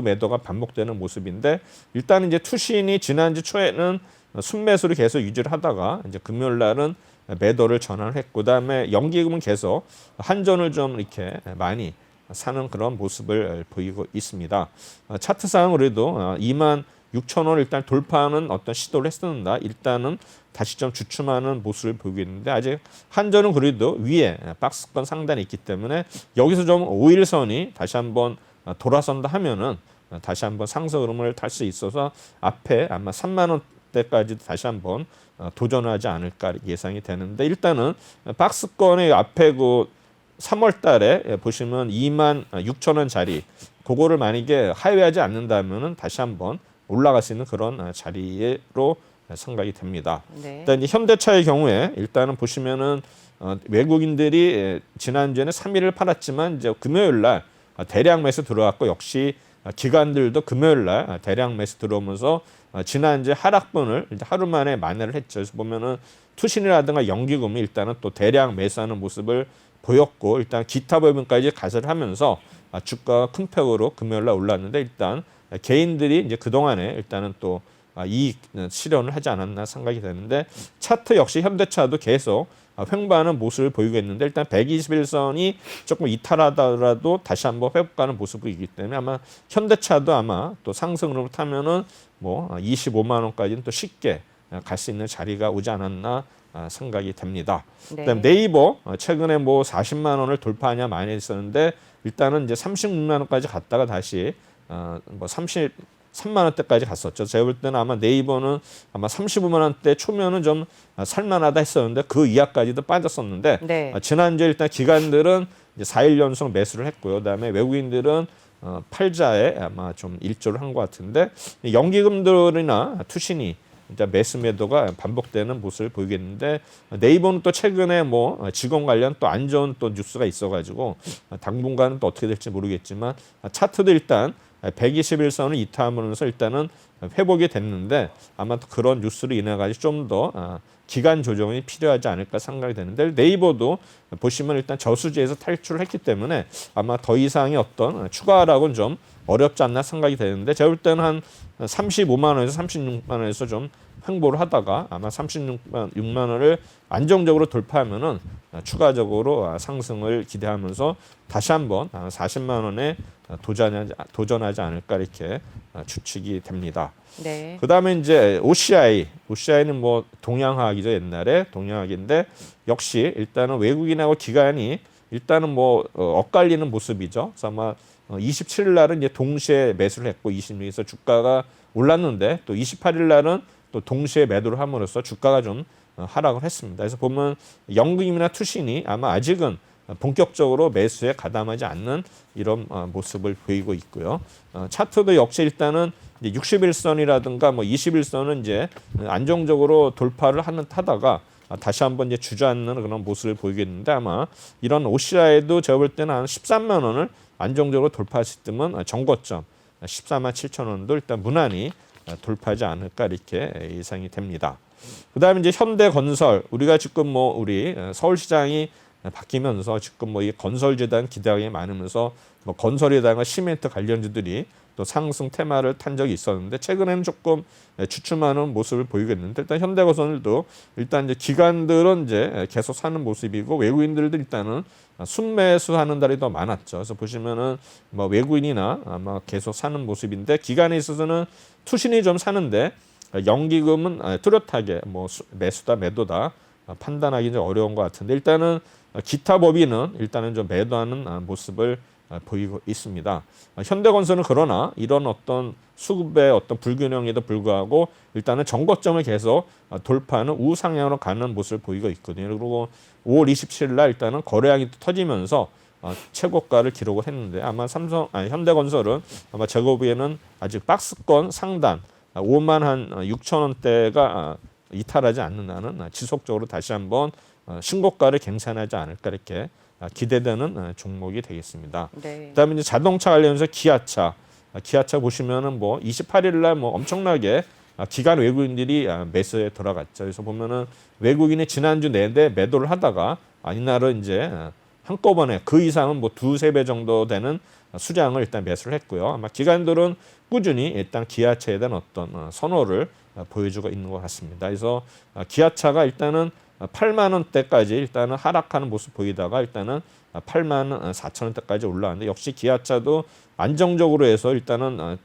매도가 반복되는 모습인데 일단 이제 투신이 지난주 초에는 순매수를 계속 유지를 하다가 이제 금요일 날은 매도를 전환을 했고 그다음에 연기금은 계속 한전을 좀 이렇게 많이 사는 그런 모습을 보이고 있습니다. 차트상 그래도 2만 6천 원을 일단 돌파하는 어떤 시도를 했었는데 일단은 다시 좀 주춤하는 모습을 보이고 있는데 아직 한전은 그래도 위에 박스권 상단에 있기 때문에 여기서 좀 5일선이 다시 한번 돌아선다 하면은 다시 한번 상승 흐름을 탈 수 있어서 앞에 아마 3만 원대까지 다시 한번 도전하지 않을까 예상이 되는데 일단은 박스권의 앞에 그 3월 달에 보시면 2만 6천 원짜리 그거를 만약에 하회하지 않는다면은 다시 한번 올라갈 수 있는 그런 자리로 생각이 됩니다. 네. 일단 이제 현대차의 경우에 일단은 보시면은 외국인들이 지난주에는 3일을 팔았지만 이제 금요일 날 대량 매수 들어왔고 역시 기관들도 금요일 날 대량 매수 들어오면서 지난주에 하락분을 이제 하루 만에 만회를 했죠. 그래서 보면은 투신이라든가 연기금이 일단은 또 대량 매수하는 모습을 보였고 일단 기타 부분까지 가세를 하면서 주가가 큰 폭으로 금요일 날 올랐는데 일단 개인들이 이제 그동안에 일단은 또 이익 실현을 하지 않았나 생각이 되는데 차트 역시 현대차도 계속 횡보하는 모습을 보이고 있는데 일단 121선이 조금 이탈하더라도 다시 한번 회복하는 모습이기 때문에 아마 현대차도 아마 또 상승으로 타면은 뭐 25만 원까지는 또 쉽게 갈 수 있는 자리가 오지 않았나 생각이 됩니다. 네. 그다음 네이버 최근에 뭐 40만 원을 돌파하냐 많이 했었는데 일단은 이제 36만 원까지 갔다가 다시 뭐 33만 원대까지 갔었죠. 제가 볼 때는 아마 네이버는 아마 35만 원대 초면은 좀 살만하다 했었는데 그 이하까지도 빠졌었는데 네. 지난주에 일단 기관들은 이제 4일 연속 매수를 했고요. 그다음에 외국인들은 팔자에 아마 좀 일조를 한 것 같은데 연기금들이나 투신이 이제 매수 매도가 반복되는 모습을 보이겠는데 네이버는 또 최근에 뭐 직원 관련 또 안 좋은 또 뉴스가 있어가지고 당분간은 또 어떻게 될지 모르겠지만 차트도 일단 121선을 이탈하면서 일단은 회복이 됐는데 아마 그런 뉴스로 인해 가지고 좀 더 기간 조정이 필요하지 않을까 생각이 되는데 네이버도 보시면 일단 저수지에서 탈출을 했기 때문에 아마 더 이상의 어떤 추가 하락은 좀 어렵지 않나 생각이 되는데 제가 볼 때는 한 35만 원에서 36만 원에서 좀 횡보를 하다가 아마 36만 원을 안정적으로 돌파하면은 추가적으로 상승을 기대하면서 다시 한번 40만 원에 도전하지 않을까 이렇게 추측이 됩니다. 네. 그다음에 이제 OCI는 뭐 동양화학이죠. 옛날에 동양화학인데 역시 일단은 외국인하고 기관이 일단은 뭐 엇갈리는 모습이죠. 그래서 아마 27일 날은 이제 동시에 매수를 했고 26일에서 주가가 올랐는데 또 28일 날은 또 동시에 매도를 함으로써 주가가 좀 하락을 했습니다. 그래서 보면 연금이나 투신이 아마 아직은 본격적으로 매수에 가담하지 않는 이런 모습을 보이고 있고요. 차트도 역시 일단은 이제 60일선이라든가 뭐 20일선은 이제 안정적으로 돌파를 타다가 다시 한번 이제 주저앉는 그런 모습을 보이겠는데 아마 이런 OCI도 제가 볼 때는 한 13만 원을 안정적으로 돌파했을 때면 정고점 14만 7천 원도 일단 무난히 돌파하지 않을까 이렇게 예상이 됩니다. 그다음에 이제 현대건설 우리가 지금 뭐 우리 서울시장이 바뀌면서 지금 뭐 이 건설재단 기대감이 많으면서 뭐 건설이다가 시멘트 관련주들이 또 상승 테마를 탄 적이 있었는데 최근에는 조금 주춤하는 모습을 보이겠는데 일단 현대건설도 일단 이제 기관들은 이제 계속 사는 모습이고 외국인들도 일단은 순매수하는 달이 더 많았죠. 그래서 보시면은 뭐 외국인이나 아마 계속 사는 모습인데 기관에 있어서는 투신이 좀 사는데 연기금은 뚜렷하게 뭐 매수다 매도다 판단하기 좀 어려운 것 같은데 일단은 기타 법인은 일단은 좀 매도하는 모습을 보이고 있습니다. 현대건설은 그러나 이런 어떤 수급의 어떤 불균형에도 불구하고 일단은 정고점을 계속 돌파하는 우상향으로 가는 모습을 보이고 있거든요. 그리고 5월 27일 날 일단은 거래량이 터지면서 최고가를 기록을 했는데 아마 현대건설은 아마 제가 보기에는 아직 박스권 상단 5만 한 6천 원대가 이탈하지 않는 한은 지속적으로 다시 한번 신고가를 갱신하지 않을까 이렇게 기대되는 종목이 되겠습니다. 네. 그다음에 이제 자동차 관련해서 기아차 보시면은 뭐 28일 날 뭐 엄청나게 기관 외국인들이 매수에 들어갔죠. 그래서 보면은 외국인이 지난주 내내 매도를 하다가 이날은 이제 한꺼번에 그 이상은 뭐 두세 배 정도 되는 수량을 일단 매수를 했고요. 아마 기관들은 꾸준히 일단 기아차에 대한 어떤 선호를 보여주고 있는 것 같습니다. 그래서 기아차가 일단은 8만 원대까지 일단은 하락하는 모습 보이다가 일단은 8만 4천 원대까지 올라왔는데 역시 기아차도 안정적으로 해서 일단은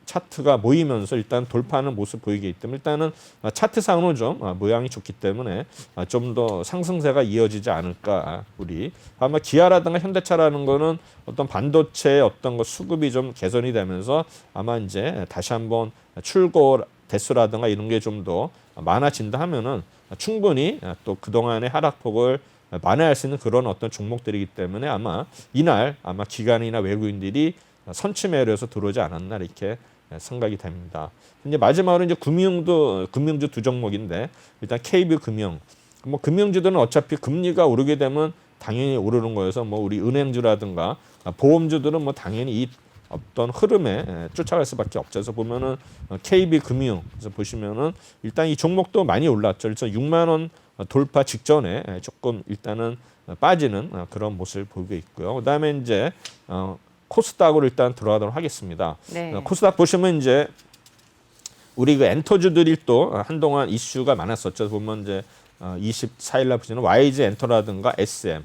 차트가 모이면서 일단 돌파하는 모습 보이기 때문에 일단은 차트상으로 좀 모양이 좋기 때문에 좀 더 상승세가 이어지지 않을까 우리 아마 기아라든가 현대차라는 거는 어떤 반도체의 어떤 거 수급이 좀 개선이 되면서 아마 이제 다시 한번 출고 대수라든가 이런 게 좀 더 많아진다 하면은 충분히 또 그동안의 하락폭을 만회할 수 있는 그런 어떤 종목들이기 때문에 아마 이날 아마 기관이나 외국인들이 선취매로 해서 들어오지 않았나 이렇게 생각이 됩니다. 이제 마지막으로 이제 금융주 두 종목인데 일단 KB금융 뭐 금융주들은 어차피 금리가 오르게 되면 당연히 오르는 거여서 뭐 우리 은행주라든가 보험주들은 뭐 당연히 이 어떤 흐름에 쫓아갈 수밖에 없죠. 그래서 보면은 KB금융 그래서 보시면은 일단 이 종목도 많이 올랐죠. 그래서 6만 원 돌파 직전에 조금 일단은 빠지는 그런 모습을 보이고 있고요. 그다음에 이제 코스닥으로 일단 들어가도록 하겠습니다. 네. 코스닥 보시면 이제 우리 그 엔터주들이 또 한동안 이슈가 많았었죠. 보면 이제 24일 날 보시면 YG 엔터라든가 SM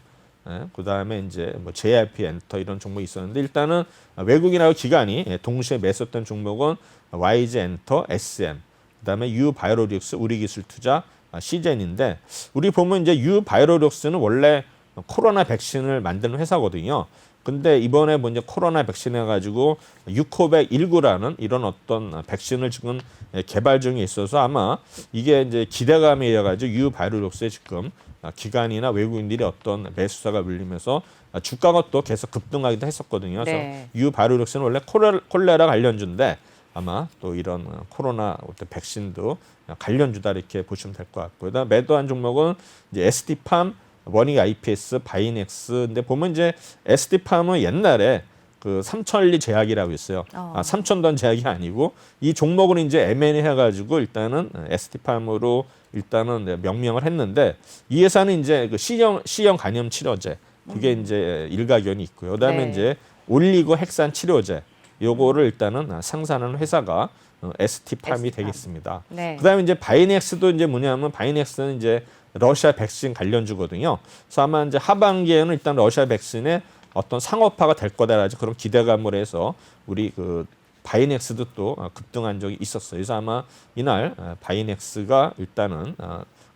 그다음에 이제 뭐 JRP 엔터 이런 종목이 있었는데 일단은 외국인하고 기관이 동시에 매수했던 종목은 YG 엔터, SM, 그다음에 유바이오로직스, 우리기술투자, 시젠인데 우리 보면 이제 유바이오로직스는 원래 코로나 백신을 만드는 회사거든요. 근데 이번에 먼저 코로나 백신 해가지고 유코백19라는 이런 어떤 백신을 지금 개발 중에 있어서 아마 이게 이제 기대감에 의해 가지고 유바이오로직스에 지금 기관이나 외국인들이 어떤 매수사가 밀리면서 주가가 또 계속 급등하기도 했었거든요. 그래서 네. 유바이오로직스는 원래 콜레라 관련주인데 아마 또 이런 코로나 어떤 백신도 관련주다 이렇게 보시면 될 것 같고요. 그다음 매도한 종목은 이제 SD팜, 워닝 IPS, 바이넥스. 근데 보면 이제 SD팜은 옛날에 그 삼천리 제약이라고 있어요. 3,000던 제약이 아니고 이 종목은 이제 M&A 해가지고 일단은 ST팜으로 일단은 명명을 했는데 이 회사는 이제 그 C형 간염 치료제 그게 이제 일가견이 있고요. 그다음에 네. 이제 올리고 핵산 치료제 요거를 일단은 상산하는 회사가 ST팜이 ST팜. 되겠습니다. 네. 그다음에 이제 바이넥스도 이제 뭐냐면 바이넥스는 이제 러시아 백신 관련주거든요. 그래서 아마 이제 하반기에는 일단 러시아 백신의 어떤 상업화가 될 거다라는 그런 기대감을 해서 우리 그 바이넥스도 또 급등한 적이 있었어요. 그래서 아마 이날 바이넥스가 일단은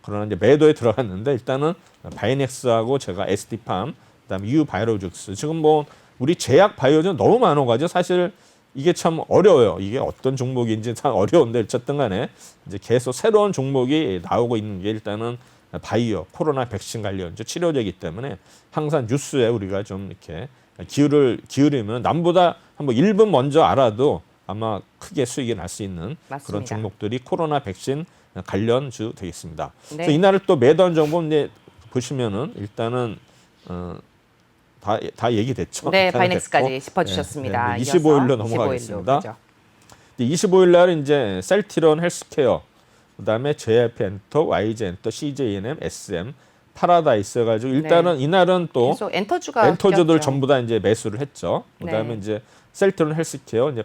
그러나 이제 매도에 들어갔는데 일단은 바이넥스하고 제가 ST팜 그다음에 유바이오로직스 지금 뭐 우리 제약 바이오는 너무 많아가지고 사실 이게 참 어려워요. 이게 어떤 종목인지 참 어려운데 어쨌든 간에 이제 계속 새로운 종목이 나오고 있는 게 일단은 바이오, 코로나 백신 관련 치료제이기 때문에 항상 뉴스에 우리가 좀 이렇게 기울이면 남보다 한번 1분 먼저 알아도 아마 크게 수익이 날 수 있는 맞습니다. 그런 종목들이 코로나 백신 관련주 되겠습니다. 네. 그래서 이날을 또 매도한 종목 이제 보시면은 일단은 다 얘기됐죠. 네, 일단은 바이넥스까지 됐고. 짚어주셨습니다. 네, 이어서 25일로 넘어가겠습니다. 25일로 그죠? 25일 날 이제 셀트리온 헬스케어, 그다음에 JYP 엔터, YG 엔터, CJNM, SM, 파라다이스 해가지고 일단은 이날은 또 계속 엔터주가 엔터주들 꼈죠. 전부 다 이제 매수를 했죠. 그다음에 네. 이제 셀트리온 헬스케어, 이제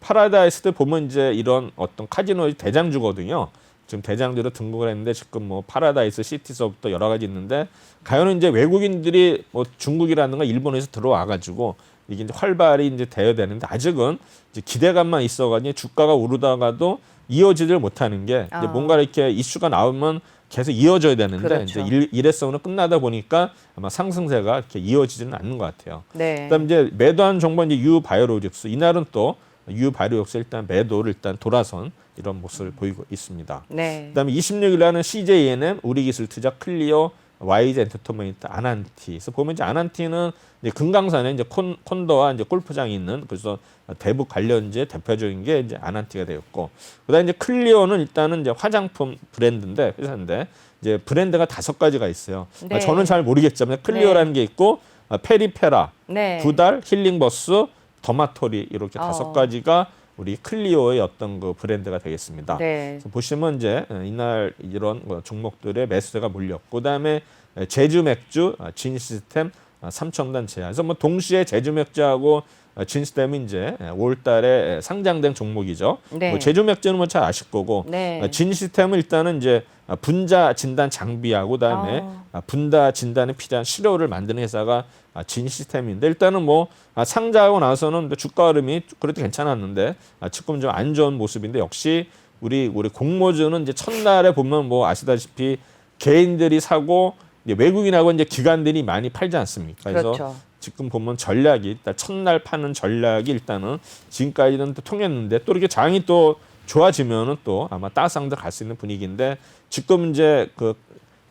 파라다이스도 보면 이제 이런 어떤 카지노 대장주거든요. 지금 대장주로 등극을 했는데 지금 뭐 파라다이스 시티서부터 여러 가지 있는데 가요는 이제 외국인들이 뭐 중국이라든가 일본에서 들어와가지고 이게 이제 활발히 이제 대여되는데 아직은 이제 기대감만 있어가지고 주가가 오르다가도 이어지질 못하는 게 이제 뭔가 이렇게 이슈가 나오면 계속 이어져야 되는데 그렇죠. 이제 일회성으로 끝나다 보니까 아마 상승세가 이렇게 이어지지는 않는 것 같아요. 네. 그다음 이제 매도한 종목은 이제 유바이오로직스 이날은 또 유바이오로직스 일단 매도를 일단 돌아선 이런 모습을 보이고 있습니다. 네. 그다음에 26일 날은 CJNM, 우리기술투자, 클리어, YG 엔터테인먼트, 아난티. 그래서 보면 이제 아난티는 이제 금강산에 이제 콘도와 이제 골프장이 있는 그래서 대북 관련주의 대표적인 게 이제 아난티가 되었고, 그다음에 이제 클리어는 일단은 이제 화장품 브랜드인데 회사인데 이제 브랜드가 5가지가 있어요. 네. 저는 잘 모르겠지만 클리어라는 게 있고 페리페라, 네. 구달, 힐링버스, 더마토리 이렇게 5가지가 우리 클리오의 어떤 그 브랜드가 되겠습니다. 네. 그래서 보시면 이제 이날 이런 종목들의 매수세가 몰렸고, 그다음에 제주 맥주, 진 시스템, 삼천단 제야. 그래서 뭐 동시에 제주 맥주하고 진 시스템이 이제 5월달에 상장된 종목이죠. 네. 뭐 제주 맥주는 뭐 잘 아실 거고, 네. 진 시스템은 일단은 이제 분자 진단 장비하고 그다음에 분자 진단에 필요한 시료를 만드는 회사가 진 시스템인데 일단은 뭐 상장하고 나서는 주가 흐름이 그래도 괜찮았는데 지금 좀 안 좋은 모습인데 역시 우리 공모주는 이제 첫날에 보면 뭐 아시다시피 개인들이 사고 이제 외국인하고 이제 기관들이 많이 팔지 않습니까? 그래서 그렇죠. 지금 보면 전략이 일단 첫날 파는 전략이 일단은 지금까지는 또 통했는데 또 이렇게 장이 또 좋아지면은 또 아마 따상들 갈 수 있는 분위기인데 지금 이제 그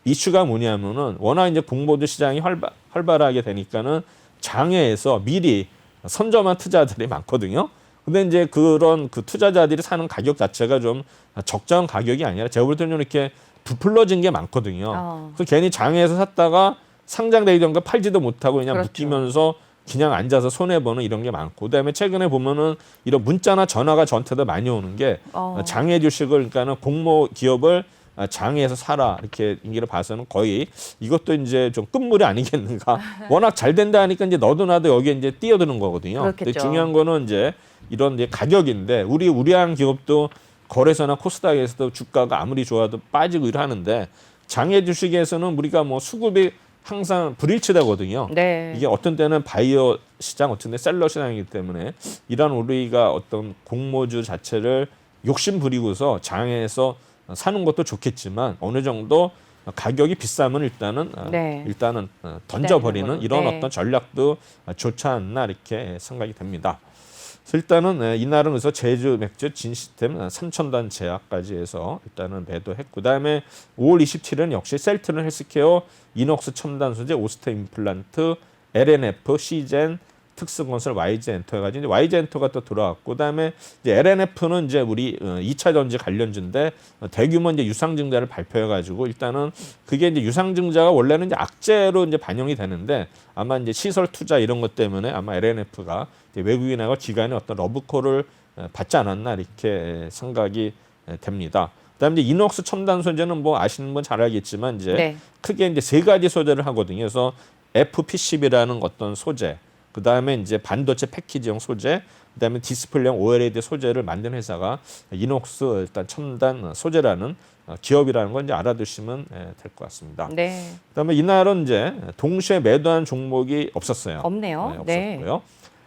이슈가 뭐냐면은 워낙 이제 공모주 시장이 활발하게 되니까는 장외에서 미리 선점한 투자들이 많거든요. 근데 이제 그런 그 투자자들이 사는 가격 자체가 좀 적정한 가격이 아니라 제가 볼 때는 좀 이렇게 부풀러진 게 많거든요. 그래서 괜히 장외에서 샀다가 상장되기 전에 팔지도 못하고 그냥 그렇죠. 묶이면서 그냥 앉아서 손해보는 이런 게 많고, 그다음에 최근에 보면은 이런 문자나 전화가 저한테도 많이 오는 게 장외 주식을 그러니까는 공모 기업을 장외에서 사라 이렇게 인기를 봐서는 거의 이것도 이제 좀 끝물이 아니겠는가. 워낙 잘 된다 하니까 이제 너도 나도 여기에 이제 뛰어드는 거거든요. 그렇겠죠. 근데 중요한 거는 이제 이런 이제 가격인데 우리한 기업도 거래소나 코스닥에서도 주가가 아무리 좋아도 빠지고 이러는데 장외 주식에서는 우리가 뭐 수급이 항상 불일치되거든요. 네. 이게 어떤 때는 바이오 시장, 어떤 때는 셀러 시장이기 때문에 이런 우리가 어떤 공모주 자체를 욕심 부리고서 장에서 사는 것도 좋겠지만 어느 정도 가격이 비싸면 일단은 던져버리는 이런 네. 어떤 전략도 좋지 않나 이렇게 생각이 됩니다. 그래서 일단은 이날은 그래서 제주 맥주 진시스템 삼천단 제약까지 해서 일단은 매도했고, 그다음에 5월 27일은 역시 셀트리온 헬스케어, 이녹스 첨단 소재, 오스테 임플란트, LNF, 시젠, 특수건설, YG엔터 해가지고 이제 YG엔터가 또 들어왔고, 그다음에 이제 LNF는 이제 우리 2차 전지 관련주인데 대규모 이제 유상증자를 발표해가지고 일단은 그게 이제 유상증자가 원래는 이제 악재로 이제 반영이 되는데 아마 이제 시설 투자 이런 것 때문에 아마 LNF가 외국인하고 기관의 어떤 러브콜을 받지 않았나 이렇게 생각이 됩니다. 그다음에 이제 이녹스 첨단 소재는 뭐 아시는 분 잘 알겠지만 이제 네. 크게 이제 세 가지 소재를 하거든요. 그래서 FPCB라는 어떤 소재, 그다음에 이제 반도체 패키지용 소재, 그다음에 디스플레이용 OLED 소재를 만든 회사가 이녹스 일단 첨단 소재라는 기업이라는 건 이제 알아두시면 될 것 같습니다. 네. 그다음에 이날은 이제 동시에 매도한 종목이 없었어요. 없네요. 네. 없었고요.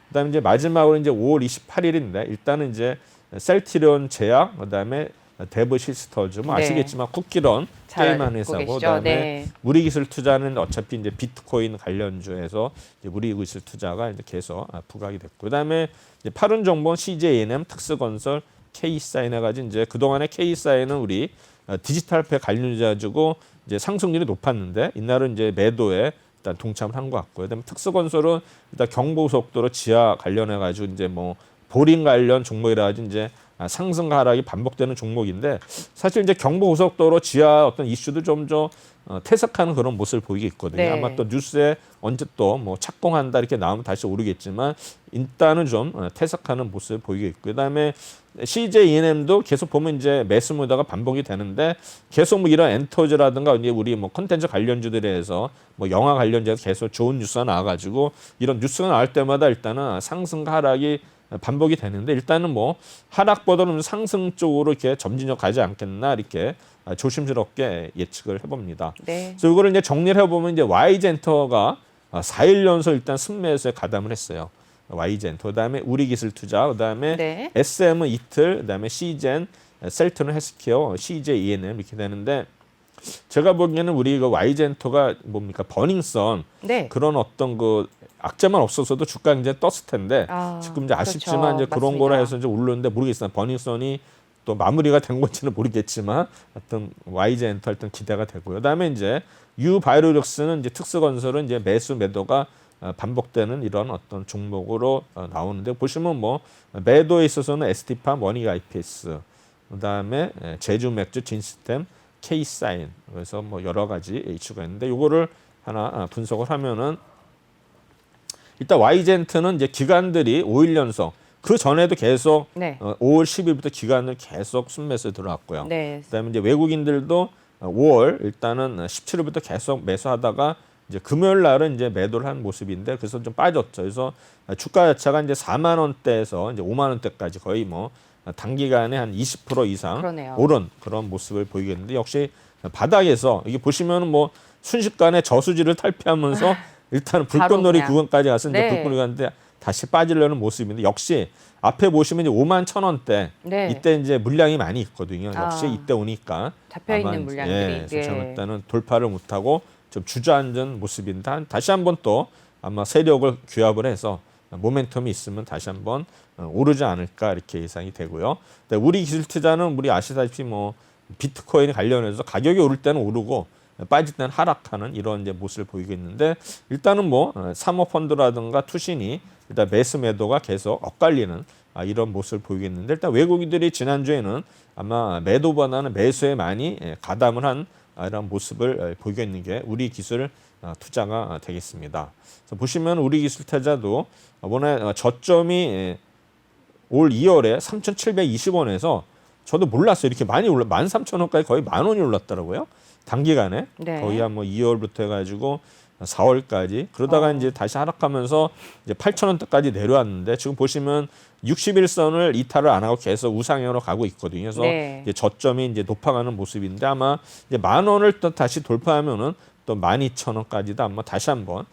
그다음에 이제 마지막으로 이제 5월 28일인데 일단은 이제 셀트리온 제약, 그다음에 데브 시스터즈 뭐 네. 아시겠지만 쿠키런 잘 게임하는 알고 회사고, 계시죠? 그다음에 네. 무리기술 투자는 어차피 이제 비트코인 관련주에서 이제 무리기술 투자가 이제 계속 부각이 됐고, 그다음에 이제 파른 정보는 CJ&M, 특수건설, K사인 해가지고 이제 그 동안에 K사인은 우리 디지털패 관련주가지고 이제 상승률이 높았는데 이날은 이제 매도에 일단 동참을 한 것 같고요. 그다음에 특수건설은 일단 경부고속도로 지하 관련해가지고 이제 뭐 보링 관련 종목이라 가지고 이제 상승 하락이 반복되는 종목인데 사실 이제 경부고속도로 지하 어떤 이슈도 좀좀 퇴색하는 그런 모습을 보이고 있거든요. 네. 아마 또 뉴스에 언제 또 뭐 착공한다 이렇게 나오면 다시 오르겠지만 일단은 좀 퇴색하는 모습을 보이고 있고, 그다음에 CJ&M도 계속 보면 이제 매수 무더가 반복이 되는데 계속 뭐 이런 엔터즈라든가 이제 우리 뭐 콘텐츠 관련주들에서 뭐 영화 관련주에서 계속 좋은 뉴스가 나와가지고 이런 뉴스가 나올 때마다 일단은 상승과 하락이 반복이 되는데 일단은 뭐 하락보다는 상승 쪽으로 이렇게 점진적 가지 않겠나 이렇게 조심스럽게 예측을 해봅니다. 네. 그래서 이거를 이제 정리를 해보면 이제 YG엔터가 4일 연속 일단 순매수에 가담을 했어요. YG엔터, 그다음에 우리기술투자, 그다음에 네. SM은 이틀, 그다음에 CGen, 셀트론 헬스케어, CJ&M 이렇게 되는데 제가 보기에는 우리 그 YG엔터가 뭡니까 버닝썬 네. 그런 어떤 그 악재만 없었어도 주가 이제 떴을 텐데 지금 이제 아쉽지만 그렇죠. 이제 그런 맞습니다. 거라 해서 이제 오르는데 모르겠어요. 버닝썬이 또 마무리가 된 건지는 모르겠지만 하여튼 YG엔터 일단 기대가 되고요. 그다음에 이제 유바이오록스는 이제 특수건설은 이제 매수 매도가 반복되는 이런 어떤 종목으로 나오는데 보시면 뭐 매도에 있어서는 ST팜, 원익 IPS, 그다음에 제주맥주, 진시스템, K사인, 그래서 뭐 여러 가지 이슈가 있는데 요거를 하나 분석을 하면은 일단 YG엔트는 이제 기관들이 5일 연속 그 전에도 계속 네. 5월 10일부터 기관을 계속 순매수 들어왔고요. 네. 그다음에 이제 외국인들도 5월 일단은 17일부터 계속 매수하다가 이제 금요일 날은 이제 매도를 한 모습인데 그래서 좀 빠졌죠. 그래서 주가 자체가 이제 4만 원대에서 이제 5만 원대까지 거의 뭐 단기간에 한 20% 이상 그러네요. 오른 그런 모습을 보이겠는데 역시 바닥에서 이게 보시면은 뭐 순식간에 저수지를 탈피하면서 일단은 불꽃놀이 그냥. 구간까지 가서 이제 네. 불꽃놀이 갔는데 다시 빠지려는 모습인데 역시 앞에 보시면 이제 5만 1,000원대 네. 이때 이제 물량이 많이 있거든요. 역시 아. 이때 오니까 잡혀 있는 아마 물량들이. 그래서 저는 일단은 돌파를 못하고 좀 주저앉은 모습인데 다시 한번 또 아마 세력을 규합을 해서 모멘텀이 있으면 다시 한번 오르지 않을까 이렇게 예상이 되고요. 우리 기술 투자는 우리 아시다시피 뭐 비트코인 관련해서 가격이 오를 때는 오르고 빠질 때는 하락하는 이런 이제 모습을 보이고 있는데 일단은 뭐 사모펀드라든가 투신이 일단 매수 매도가 계속 엇갈리는 이런 모습을 보이겠는데 일단 외국인들이 지난주에는 아마 매도보다는 매수에 많이 가담을 한 이런 모습을 보이고 있는 게 우리 기술 투자가 되겠습니다. 그래서 보시면 우리 기술 투자도 이번에 저점이 올 2월에 3,720원에서 저도 몰랐어요. 이렇게 많이 올라 13,000원까지 거의 10,000원이 올랐더라고요. 단기간에 네. 거의 한 뭐 2월부터 해가지고 4월까지 그러다가 이제 다시 하락하면서 이제 8,000원대까지 내려왔는데 지금 보시면 60일선을 이탈을 안 하고 계속 우상향으로 가고 있거든요. 그래서 네. 이제 저점이 이제 높아가는 모습인데 아마 이제 10,000원을 또 다시 돌파하면은 또 12,000원까지도 아마 다시 한번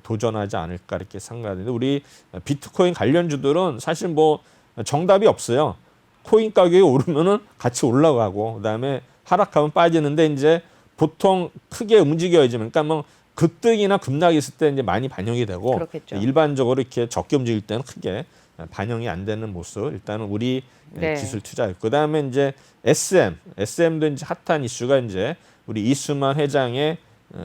도전하지 않을까 이렇게 생각하는데 우리 비트코인 관련주들은 사실 뭐 정답이 없어요. 코인 가격이 오르면은 같이 올라가고 그다음에 하락하면 빠지는데 이제 보통 크게 움직여야지만 그러니까 뭐 급등이나 급락이 있을 때 이제 많이 반영이 되고 그렇겠죠. 일반적으로 이렇게 적게 움직일 때는 크게 반영이 안 되는 모습. 일단은 우리 네. 기술 투자였고 그다음에 이제 SM도 이제 핫한 이슈가 이제 우리 이수만 회장의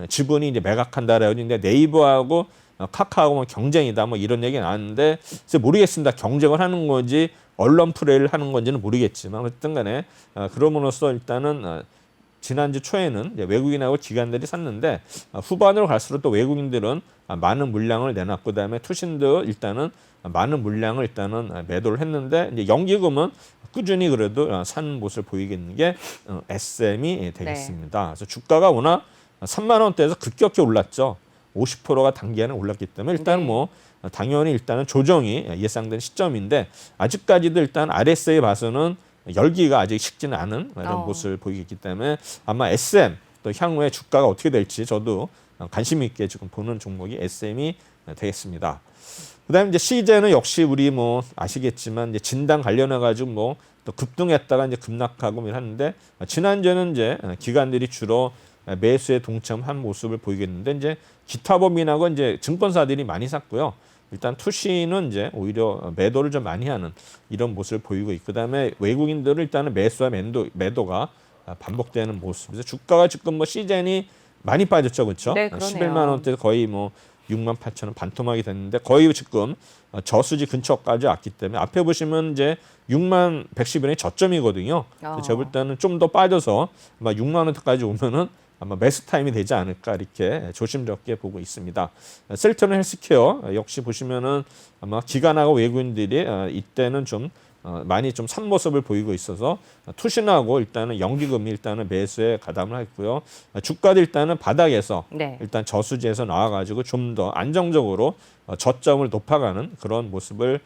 지분이 이제 매각한다라고 했는데 네이버하고 카카오하고 뭐 경쟁이다 뭐 이런 얘기 나왔는데 글쎄 모르겠습니다. 경쟁을 하는 건지 언론 플레이를 하는 건지는 모르겠지만 어쨌든 간에 그럼으로써 일단은 지난주 초에는 이제 외국인하고 기관들이 샀는데 후반으로 갈수록 또 외국인들은 많은 물량을 내놨고 그다음에 투신도 일단은 많은 물량을 일단은 매도를 했는데 이제 연기금은 꾸준히 그래도 산 모습을 보이겠는 게 SM이 되겠습니다. 그래서 주가가 워낙 3만 원대에서 급격히 올랐죠. 50%가 단기간에 올랐기 때문에 일단 뭐 당연히 일단은 조정이 예상된 시점인데 아직까지도 일단 RSI에 봐서는 열기가 아직 식지는 않은 이런 모습을 보이기 때문에 아마 SM 또 향후에 주가가 어떻게 될지 저도 관심 있게 지금 보는 종목이 SM이 되겠습니다. 그다음에 이제 CJ는 역시 우리 뭐 아시겠지만 이제 진단 관련해 가지고 뭐 또 급등했다가 이제 급락하고 하는데 지난주에는 이제 기관들이 주로 매수에 동참한 모습을 보이겠는데 이제 기타 법인하고 이제 증권사들이 많이 샀고요. 일단 투시는 이제 오히려 매도를 좀 많이 하는 이런 모습을 보이고 있고 그다음에 외국인들은 일단은 매수와 매도가 반복되는 모습에서 주가가 지금 뭐 시즌이 많이 빠졌죠, 그렇죠? 네, 그러네요. 11만 원대 거의 뭐 6만 8천 원 반토막이 됐는데 거의 지금 저수지 근처까지 왔기 때문에 앞에 보시면 이제 6만 110원이 저점이거든요. 제가 볼 때는 좀 더 빠져서 아마 6만 원대까지 오면은 아마 매수 타임이 되지 않을까 이렇게 조심스럽게 보고 있습니다. 셀트론 헬스케어 역시 보시면은 아마 기관하고 외국인들이 이때는 좀 많이 좀 산 모습을 보이고 있어서 투신하고 일단은 연기금이 일단은 매수에 가담을 했고요. 주가도 일단은 바닥에서 일단 저수지에서 나와가지고 좀 더 안정적으로 저점을 높아가는 그런 모습을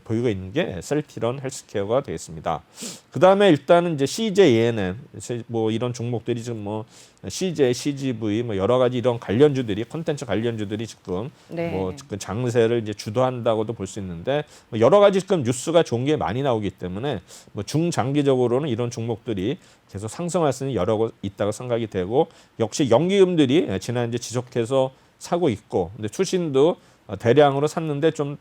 보이고 있는 게 셀트론 헬스케어가 되겠습니다. 그 다음에 일단은 이제 CJ ENM 뭐 이런 종목들이 지금 뭐 CJ, CGV 뭐 여러 가지 이런 관련주들이 콘텐츠 관련주들이 지금 뭐 지금 장세를 이제 주도한다고도 볼 수 있는데 뭐 여러 가지 지금 뉴스가 좋은 게 많이 나오기 때문에 뭐 중장기적으로는 이런 종목들이 계속 상승할 수는 여러 곳 있다고 생각이 되고 역시 연기금들이 지난주에 지속해서 사고 있고 근데 투신도 대량으로 샀는데 좀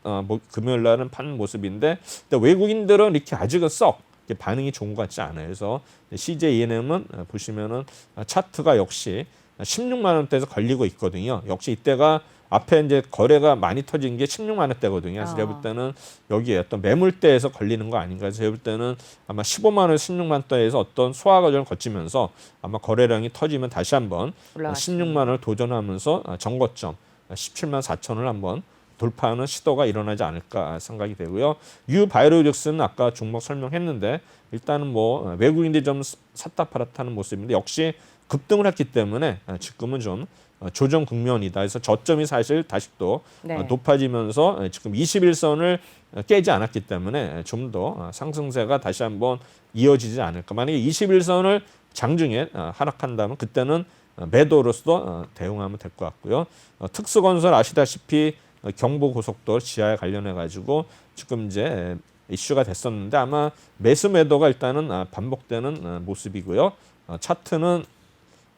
금요일 날은 판 모습인데 외국인들은 이렇게 아직은 썩 반응이 좋은 것 같지 않아요. 그래서 CJ ENM은 보시면은 차트가 역시 16만 원대에서 걸리고 있거든요. 역시 이때가 앞에 이제 거래가 많이 터진 게 16만 원대거든요. 그래서 제가 볼 때는 여기에 어떤 매물대에서 걸리는 거 아닌가. 그래서 제가 볼 때는 아마 15만 원, 16만 원대에서 어떤 소화 과정을 거치면서 아마 거래량이 터지면 다시 한번 16만 원을 도전하면서 정거점 17만 4천 원을 한번 돌파하는 시도가 일어나지 않을까 생각이 되고요. 유바이오로직스는 아까 종목 설명했는데 일단은 뭐 외국인들이 좀 샀다 팔았다 하는 모습인데 역시 급등을 했기 때문에 지금은 좀 조정 국면이다. 그래서 저점이 사실 다시 또 높아지면서 지금 21선을 깨지 않았기 때문에 좀 더 상승세가 다시 한번 이어지지 않을까. 만약에 21선을 장중에 하락한다면 그때는 매도로서 대응하면 될 것 같고요. 특수건설 아시다시피 경부고속도로 지하에 관련해 가지고 지금 이제 이슈가 됐었는데 아마 매수 매도가 일단은 반복되는 모습이고요. 차트는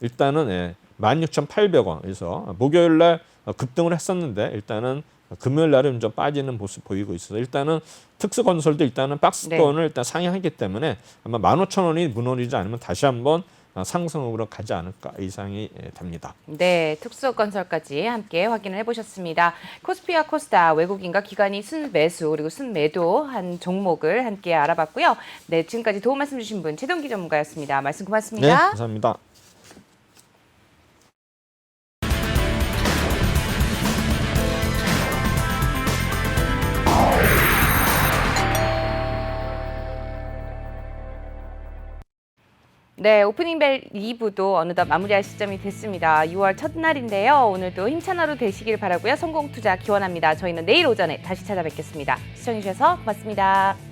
일단은 16,800원. 그래서 목요일 날 급등을 했었는데 일단은 금요일 날은 좀 빠지는 모습 보이고 있어서 일단은 특수건설도 일단은 박스권을 일단 상향하기 때문에 아마 15,000원이 무너지지 않으면 다시 한번 상승으로 가지 않을까 예상이 됩니다. 네, 특수건설까지 함께 확인을 해보셨습니다. 코스피와 코스닥 외국인과 기관이 순매수 그리고 순매도한 종목을 함께 알아봤고요. 네, 지금까지 도움 말씀 주신 분 최동기 전문가였습니다. 말씀 고맙습니다. 네, 감사합니다. 네, 오프닝벨 2부도 어느덧 마무리할 시점이 됐습니다. 6월 첫날인데요. 오늘도 힘찬 하루 되시길 바라고요. 성공투자 기원합니다. 저희는 내일 오전에 다시 찾아뵙겠습니다. 시청해주셔서 고맙습니다.